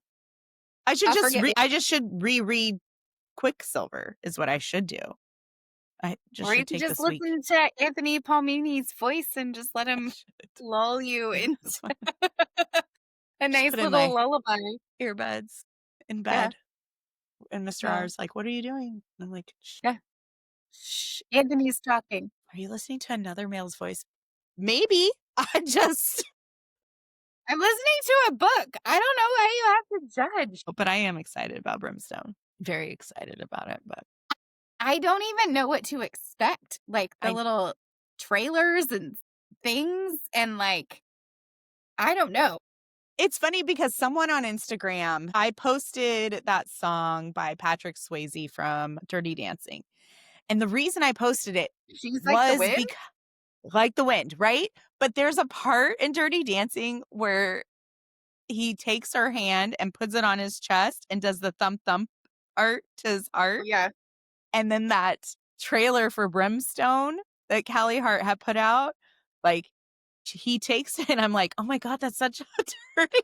I I'll forget I just should reread Quicksilver is what I should do. I just or you should could take just this week. listen to Anthony Palmini's voice and just let I him should. lull you Maybe into that's what a just nice put in little my lullaby. earbuds in Yeah, bed, and Mr. R yeah, is like, "What are you doing?" And I'm like, "Shh, yeah. Shh, Anthony's talking. are you listening to another male's voice?" Maybe. I just I'm listening to a book. I don't know why you have to judge. but I am excited about Brimstone. Very excited about it, but I don't even know what to expect, like, the I little trailers and things, and, like, I don't know. it's funny because someone on Instagram, I posted that song by Patrick Swayze from Dirty Dancing. And the reason I posted it She's like the was wind? because like the wind, right? But there's a part in Dirty Dancing where he takes her hand and puts it on his chest and does the thump thump art to his Oh, heart. yeah. And then that trailer for Brimstone that Callie Hart had put out, like he takes it and I'm like, oh my God, that's such a dirty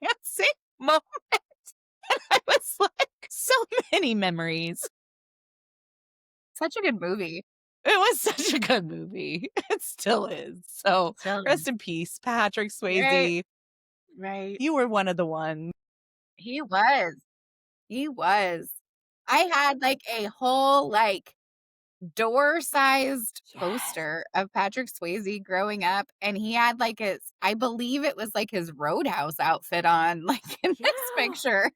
dancing moment. I was like, so many memories. Such a good movie. It was such a good movie. It still is. So Still rest is. in peace, Patrick Right, Swayze. right. You were one of the ones. He was. He was. I had, like, a whole, like, door-sized Yes. poster of Patrick Swayze growing up, and he had, like, his I believe it was, like, his Roadhouse outfit on, like, in this Yeah. picture.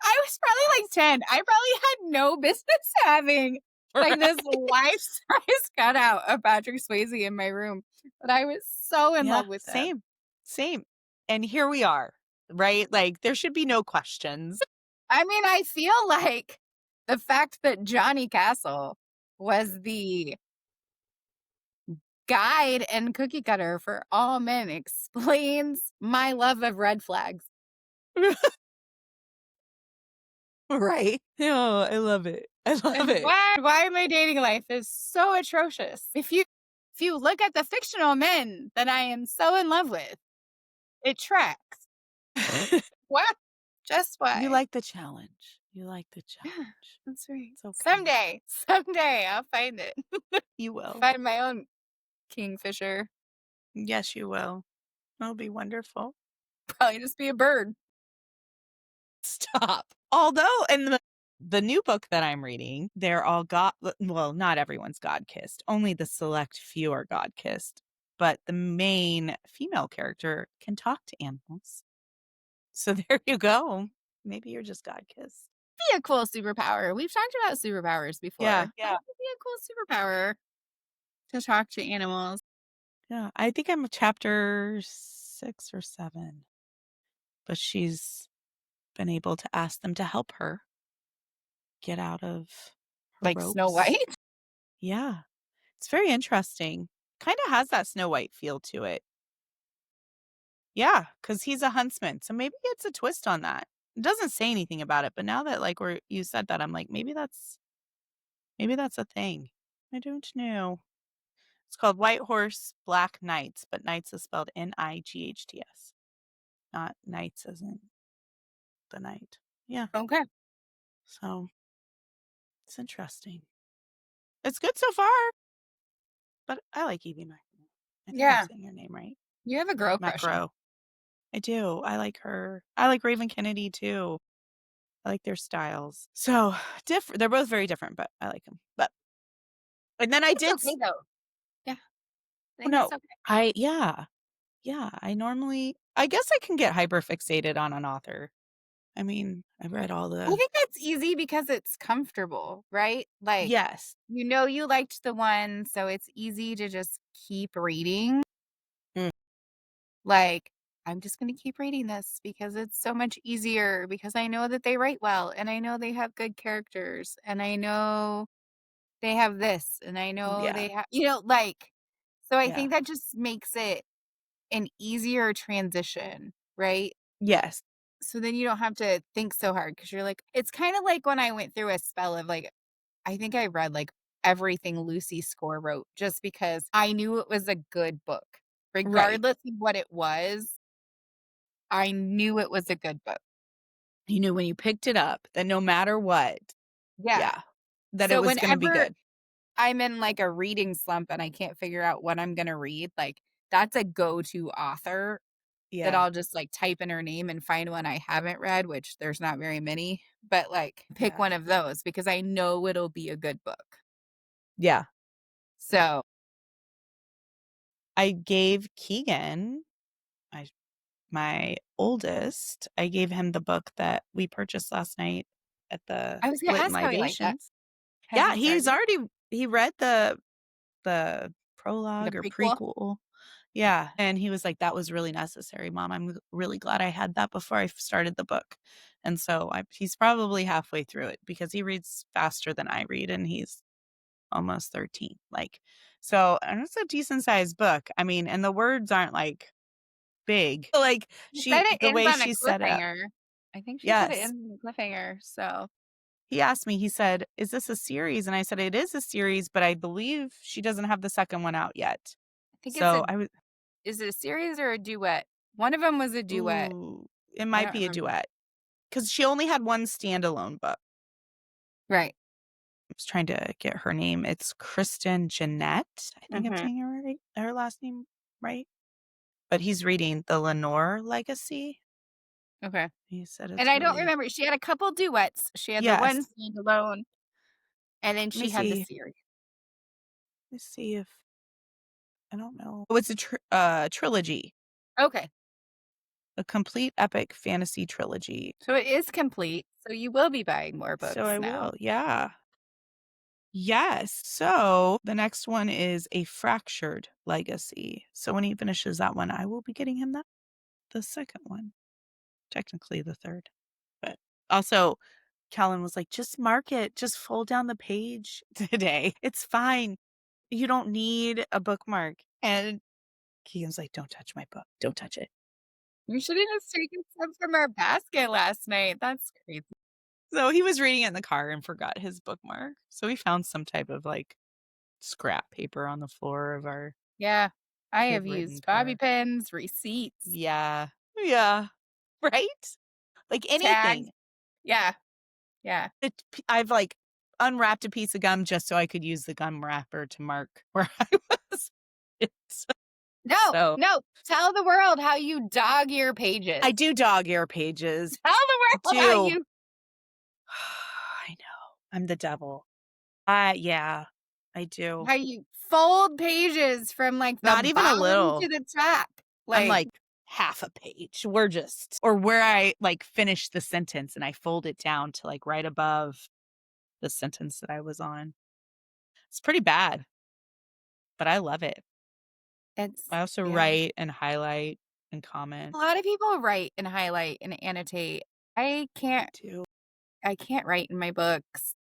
I was probably, like, Yes. 10. I probably had no business having, like, this Right. life-size cutout of Patrick Swayze in my room, but I was so in Yeah. love with him. Same. Same. And here we are, right? Like there should be no questions. I mean, I feel like the fact that Johnny Castle was the guide and cookie cutter for all men explains my love of red flags. Right. Oh, I love it. I love And it. why my dating life is so atrocious. If you look at the fictional men that I am so in love with, it tracks. Why? Just You why? like the challenge. You like the Yeah, challenge. that's right. It's okay. Someday I'll find it. You will. Find my own kingfisher. Yes, you will. It'll be wonderful. Probably just be a bird. Stop. Although in the new book that I'm reading, they're all God well, not everyone's God kissed. Only the select few are God kissed. But the main female character can talk to animals. So there you go. Maybe you're just God kissed. Be a cool superpower. We've talked about superpowers before. Yeah. That would be a cool superpower. to talk to animals. Yeah, I think I'm chapter 6 or 7, but she's been able to ask them to help her get out of her Like Snow ropes. White? Yeah, it's very interesting. Kinda has that Snow White feel to it. Yeah, because he's a huntsman, so maybe it's a twist on that. It doesn't say anything about it, but now that, like, we're you said that, I'm like, maybe that's a thing. I don't know. It's called White Horse Black Knights, but Knights is spelled Nights, not Knights as in the night. Yeah, Okay. so it's interesting. It's good so far, but I like Evie Macro. I think I'm Yeah. saying her name right. You have a girl crush on. Macro. I do. I like her. I like Raven Kennedy too. I like their styles. So, different. They're both very different, but I like them. But and then I It's did okay though. Yeah. I oh, think no. it's okay. I normally I guess I can get hyper fixated on an author. I mean, I've read all I the think that's easy because it's comfortable, right? Like, yes. you liked the one, so it's easy to just keep reading. Mm, Like, I'm just gonna keep reading this because it's so much easier because I know that they write well and I know they have good characters and I know they have this and I know yeah. they have like, so I Yeah. think that just makes it an easier transition, right? Yes. So then you don't have to think so hard because you're like it's kinda like when I went through a spell of, like I think I read, like, everything Lucy Score wrote just because I knew it was a good book. Right. Regardless of what it was, I knew it was a good book. You knew when you picked it up that no matter what, Yeah. yeah, that it So was gonna be whenever good. I'm in, like, a reading slump and I can't figure out what I'm gonna read, like, that's a go-to author that Yeah. I'll just, like, type in her name and find one I haven't read, which there's not very many, but, like, pick Yeah. one of those because I know it'll be a good book. Yeah. So I gave Keegan, my my oldest, I gave him the book that we purchased last night at the I was gonna Lit and ask how he liked that. Libations. Has Yeah, he started? he read the The prologue or prequel? prequel. Yeah, and he was like, "That was really necessary, mom. I'm really glad I had that before I started the book." And so he's probably halfway through it because he reads faster than I read, and he's almost 13. Like, so and it's a decent sized book. I mean, and the words aren't like big. Like She said it the ends way on a she set it up. cliffhanger. I think she said it Yes. ends on a cliffhanger, so He asked me, he said, "Is this a series?" And I said, "It is a series, but I believe she doesn't have the second one out yet." I think it's a So I was, is it a series or a duet? One of them was a duet. ooh, it I might don't be a remember. duet because she only had one standalone book. Right. I was trying to get her name. It's Kristen Jeanette. I think I'm Mhm. saying her last name right. But he's reading the Lenore Legacy. Okay. He said And it's I don't really remember. She had a couple duets. She had the yes. one standalone, and then Let me she had the see. series. Let me see if I don't know. Oh, it's a trilogy, Okay. a complete epic fantasy trilogy. So it is complete. So you will be buying more So books I now. will. Yeah. Yes. So the next one is A Fractured Legacy. So when he finishes that one, I will be getting him the second one. Technically the third. But also Kellen was like, just mark it, just fold down the page today. It's fine. You don't need a bookmark. And Keegan's like, don't touch my book. Don't touch it. You should have just taken some from our basket last night. That's crazy. So he was reading it in the car and forgot his bookmark. So we found some type of like scrap paper on the floor of our Yeah. I have kid ridden used bobby car. pins, receipts, Yeah. Yeah. Right? Like tags. anything. Yeah. Yeah. I've like unwrapped a piece of gum just so I could use the gum wrapper to mark where I was. It's, No, so no. Tell the world how you dog ear I pages. do dog ear pages. Tell I the world how do. you I know. I'm the devil. Yeah, I do. fold pages from, like, the Not even a bottom to little. the top. I'm Like, like half a page. We're just or where I like finish the sentence and I fold it down to like right above the sentence that I was on. It's pretty bad. but I love it. It's I also yeah. write and highlight and A comment. lot of people write and highlight and annotate. I Me can't too. I can't write in my books.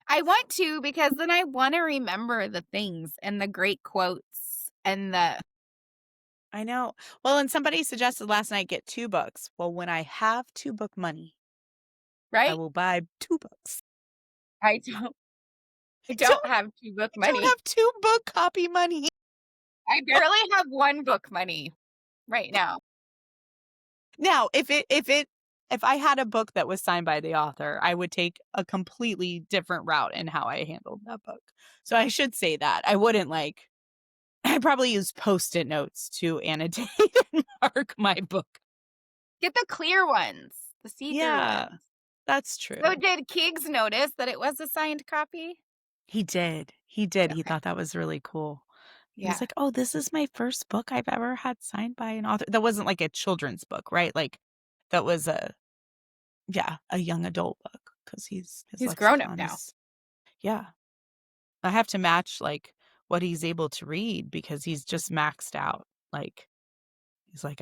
I want to because then I wanna remember the things and the great quotes and the I know. Well, and somebody suggested last night get 2 books. Well, when I have 2 book money, I right? will buy 2 books. I don't I I don't have 2 book don't money. have 2 book copy money. I barely have 1 book money right now. Now, if I had a book that was signed by the author, I would take a completely different route in how I handled that book. So I should say that. I wouldn't like I probably use Post-it notes to annotate and mark my book. Get the clear ones, the see-through Yeah, ones. that's So true. did Keegs notice that it was a signed copy? He did. He did. He Okay. thought that was really cool. He was Yeah. like, "Oh, this is my first book I've ever had signed by an author." That wasn't like a children's book, right? Like that was a young adult book because his He's grown up lexicon now. is yeah. I have to match like what he's able to read because he's just maxed out. Like he's like,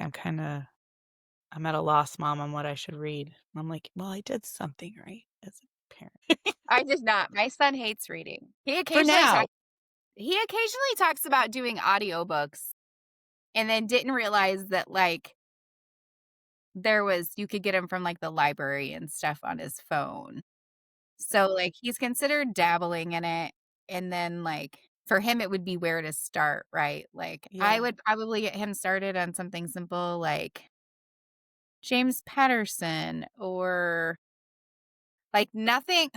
I'm at a loss, mom, on what I should read. And I'm like, well, I did something right as a parent. I did not. My son hates reading. For now. He occasionally talks about doing audiobooks and then didn't realize that, like, there was you could get them from, like, the library and stuff on his phone. So, like, he's considered dabbling in it, and then, like, for him, it would be where to start, right? Like, I Yeah. would probably get him started on something simple like James Patterson or, like, nothing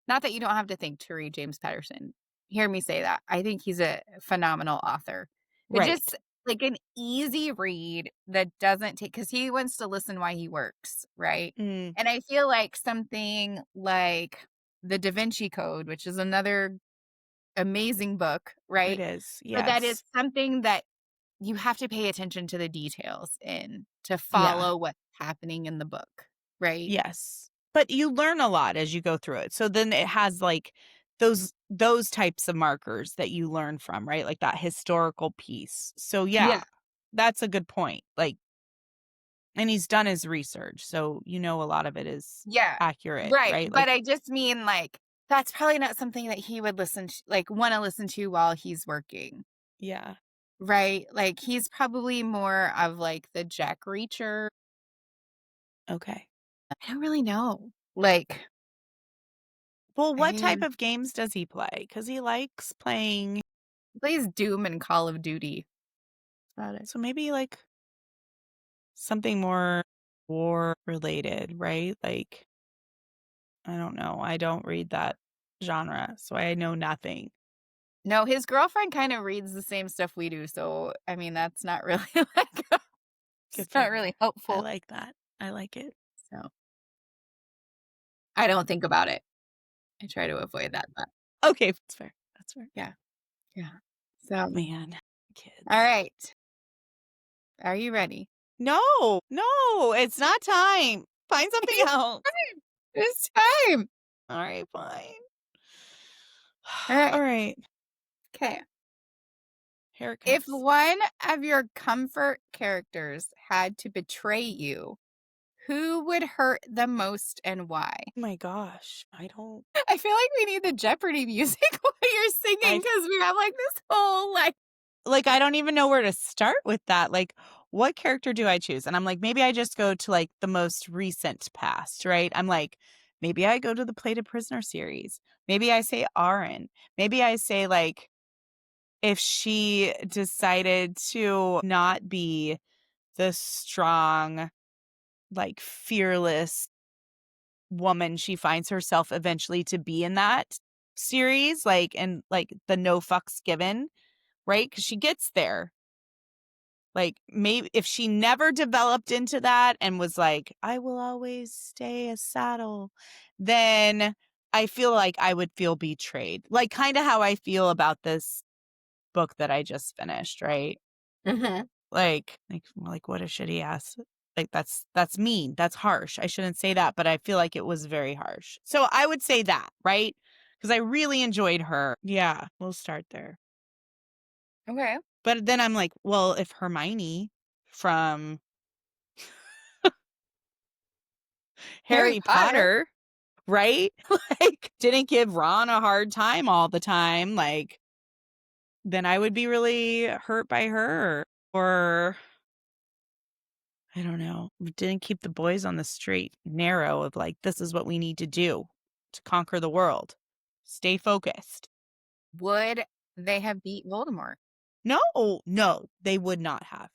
not that you don't have to think to read James Patterson. Hear me say that. I think he's a phenomenal author. But Right. just like an easy read that doesn't take because he wants to listen while he works, right? Mm, And I feel like something like The Da Vinci Code, which is another amazing book, it right? is. But that is Yes. something that you have to pay attention to the details in to Yeah. follow what's happening in the book, right? Yes. But you learn a lot as you go through it. So then it has like those types of markers that you learn from, right? Like that historical piece. So yeah, Yeah. that's a good point. Like and he's done his research. So you know a lot of it is Yeah, accurate, right, right? but Like I just mean, like, that's probably not something that he would wanna listen to while he's working, yeah. right? Like, he's probably more of, like, the Jack Reacher. Okay. I don't really know. Like, Well, I what type mean, of games does he play? Cuz he likes playing he plays Doom and Call of Duty. About it. so maybe like something more war related, right? Like I don't know. I don't read that genre, so I know nothing. No, his girlfriend kinda reads the same stuff we do, so, I mean, that's not really, like, it's Good for not her. really I helpful, like that. I like it. so, I don't think about it. I try to avoid that, but Okay, that's fair. That's fair. yeah, yeah. So, Man, all kids. right. Are you ready? No, no, it's not time. Find something else. It's time. All right, fine. All All right. right, Okay. here it If comes. one of your comfort characters had to betray you, who would hurt the most and why? Oh my gosh, I don't. I feel like we need the Jeopardy music while you're I singing f- because we have like this whole like like. I don't even know where to start with that. Like, what character do I choose? And I'm like, maybe I just go to like the most recent past, right? I'm like, maybe I go to the Plated Prisoner series. Maybe I say Aaron. Maybe I say like if she decided to not be the strong, like fearless woman she finds herself eventually to be in that series, like and like the no fucks given, right? Because she gets there. Like maybe if she never developed into that and was like, I will always stay a saddle, then I feel like I would feel betrayed. Like kind of how I feel about this book that I just finished, right? Mhm. Like what a shitty ass. Like that's mean. That's harsh. I shouldn't say that, but I feel like it was very harsh. So I would say that, right? Because I really enjoyed her. Yeah, we'll start there. Okay. But then I'm like, well, if Hermione from Harry Harry Potter. Potter, right? Like, didn't give Ron a hard time all the time, like, then I would be really hurt by her. Or I don't know, didn't keep the boys on the straight narrow of like, this is what we need to do to conquer the world. Stay focused. Would they have beat Voldemort? No, no, they would not have.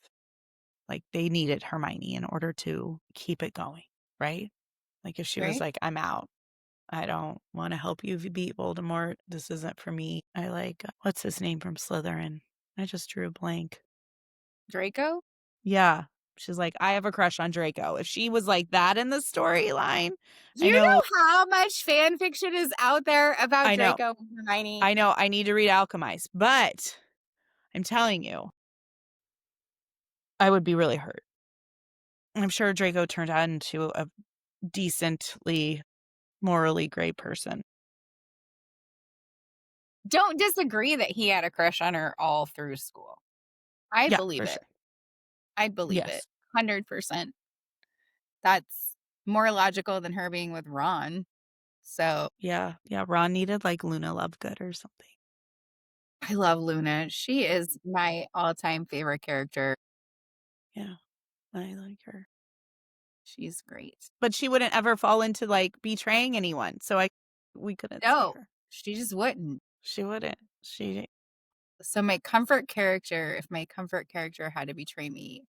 Like, they needed Hermione in order to keep it going, right? Like, if she was Right? like, I'm out. I don't want to help you if you beat Voldemort. This isn't for me. I like, what's his name from Slytherin? I just drew a blank. Draco? Yeah. She's like, I have a crush on Draco. If she was like that in the storyline, Do I you know, know how much fan fiction is out there about I know, Draco and Hermione? I know, I need to read Alchemize, but I'm telling you, I would be really hurt. I'm sure Draco turned out into a decently morally great person. Don't disagree that he had a crush on her all through school. I Yeah, believe for it. sure. I believe it. Yes. 100%. That's more logical than her being with Ron. So, Yeah. Yeah. Ron needed like Luna Lovegood or something. I love Luna. She is my all-time favorite character. Yeah. I like her. She's great. But she wouldn't ever fall into like betraying anyone. So we couldn't see No, her. she just wouldn't. She wouldn't. So my comfort character, if my comfort character had to betray me,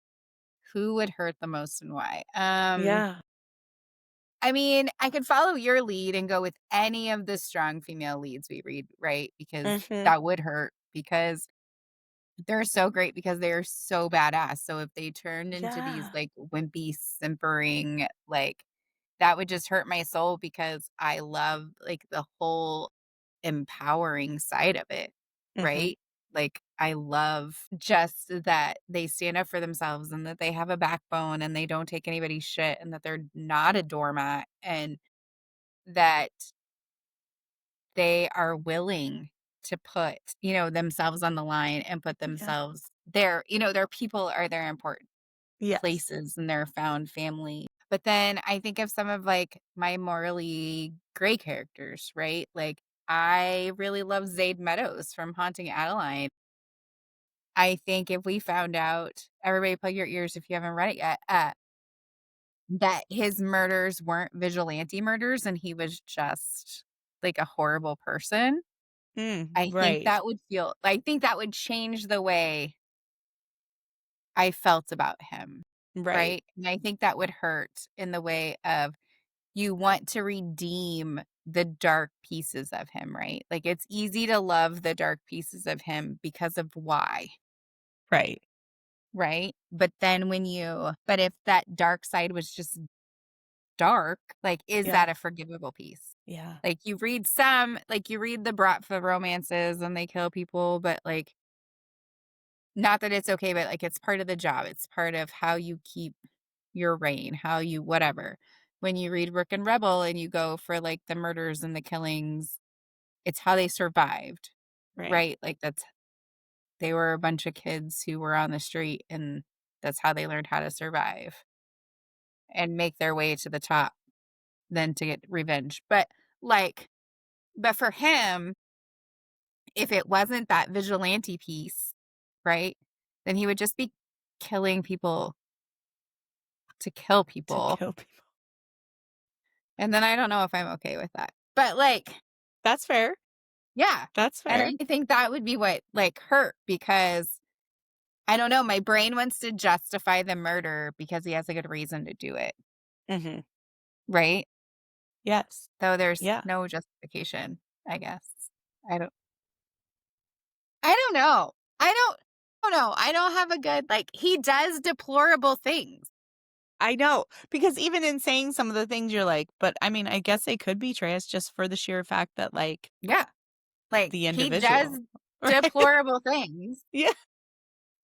who would hurt the most and why? Yeah. I mean, I could follow your lead and go with any of the strong female leads we read, right? Because Mhm. that would hurt because they're so great because they're so badass. So if they turned into these Yeah. like wimpy, simpering, like that would just hurt my soul because I love like the whole empowering side of it, Mhm. right? Like I love just that they stand up for themselves and that they have a backbone and they don't take anybody's shit and that they're not a doormat and that they are willing to put, themselves on the line and put Yeah. themselves their people are their important Yes. places and their found family. But then I think of some of like my morally gray characters, right? Like I really love Zayd Meadows from Haunting Adeline. I think if we found out, everybody plug your ears if you haven't read it yet, that his murders weren't vigilante murders and he was just like a horrible person. Right. I think that would change the way I felt about him, Right. right? And I think that would hurt in the way of you want to redeem the dark pieces of him, right? Like it's easy to love the dark pieces of him because of why, Right. right? But if that dark side was just dark, like is Yeah. that a forgivable piece? Yeah. Like you read the Bratva romances and they kill people, but like not that it's okay, but like it's part of the job. It's part of how you keep your reign, how you whatever. When you read Rook and Rebel and you go for like the murders and the killings, it's how they survived, Right. right? Like they were a bunch of kids who were on the street and that's how they learned how to survive and make their way to the top, then to get revenge. But for him, if it wasn't that vigilante piece, right? Then he would just be killing people to kill To people. kill people. And then I don't know if I'm okay with that. But like, That's fair. yeah. That's And fair. I think that would be what like hurt because I don't know, my brain wants to justify the murder because he has a good reason to do it, Mhm. right? Yes. Though there's Yeah. no justification, I guess. I don't I don't know. I don't know. I don't have a good like he does deplorable things. I know, because even in saying some of the things you're like, but I mean, I guess they could betray us just for the sheer fact that like Yeah. Like the he does individual, right? deplorable things Yeah.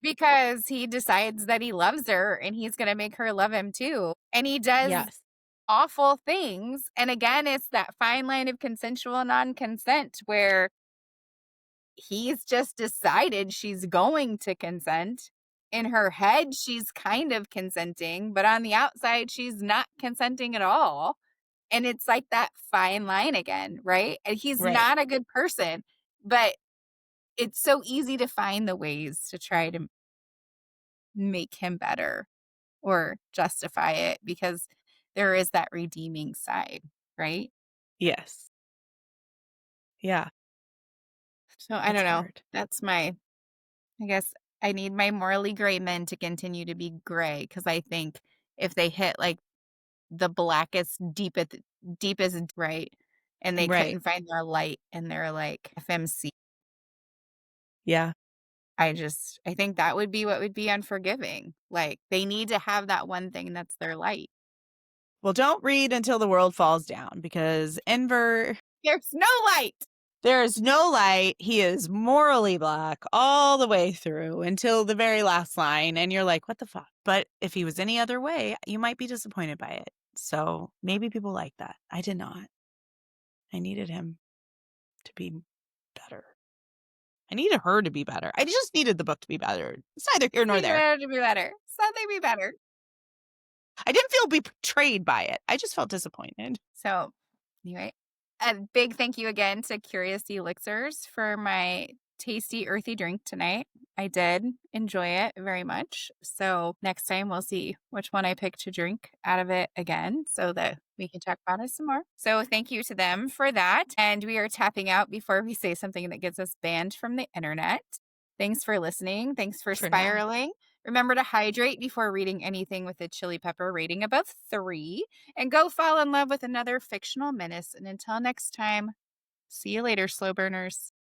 because he decides that he loves her and he's going to make her love him too. And he does Yes. awful things. And again, it's that fine line of consensual non-consent where he's just decided she's going to consent. In her head, she's kind of consenting, but on the outside, she's not consenting at all. And it's like that fine line again, right? And he's Right. not a good person, but it's so easy to find the ways to try to make him better or justify it because there is that redeeming side, right? Yes. Yeah. So I It's don't know. hard. That's my, I guess I need my morally gray men to continue to be gray because I think if they hit like the blackest, deepest, right, and they Right. couldn't find their light and they're like FMC, Yeah. I think that would be what would be unforgiving. Like they need to have that one thing that's their light. Well, don't read until the world falls down because Enver, There's no light. there is no light. He is morally black all the way through until the very last line. And you're like, what the fuck? But if he was any other way, you might be disappointed by it. So maybe people like that. I did not. I needed him to be better. I needed her to be better. I just needed the book to be better. It's neither here nor Need there. better to be better. Something be better. I didn't feel betrayed by it. I just felt disappointed. So, anyway, a big thank you again to Curious Elixirs for my tasty, earthy drink tonight. I did enjoy it very much. So, next time we'll see which one I pick to drink out of it again so that we can talk about it some more. So, thank you to them for that. And we are tapping out before we say something that gets us banned from the internet. Thanks for listening. Thanks for For now. spiraling. Remember to hydrate before reading anything with a chili pepper rating above 3 and go fall in love with another fictional menace. And until next time, see you later, slow burners.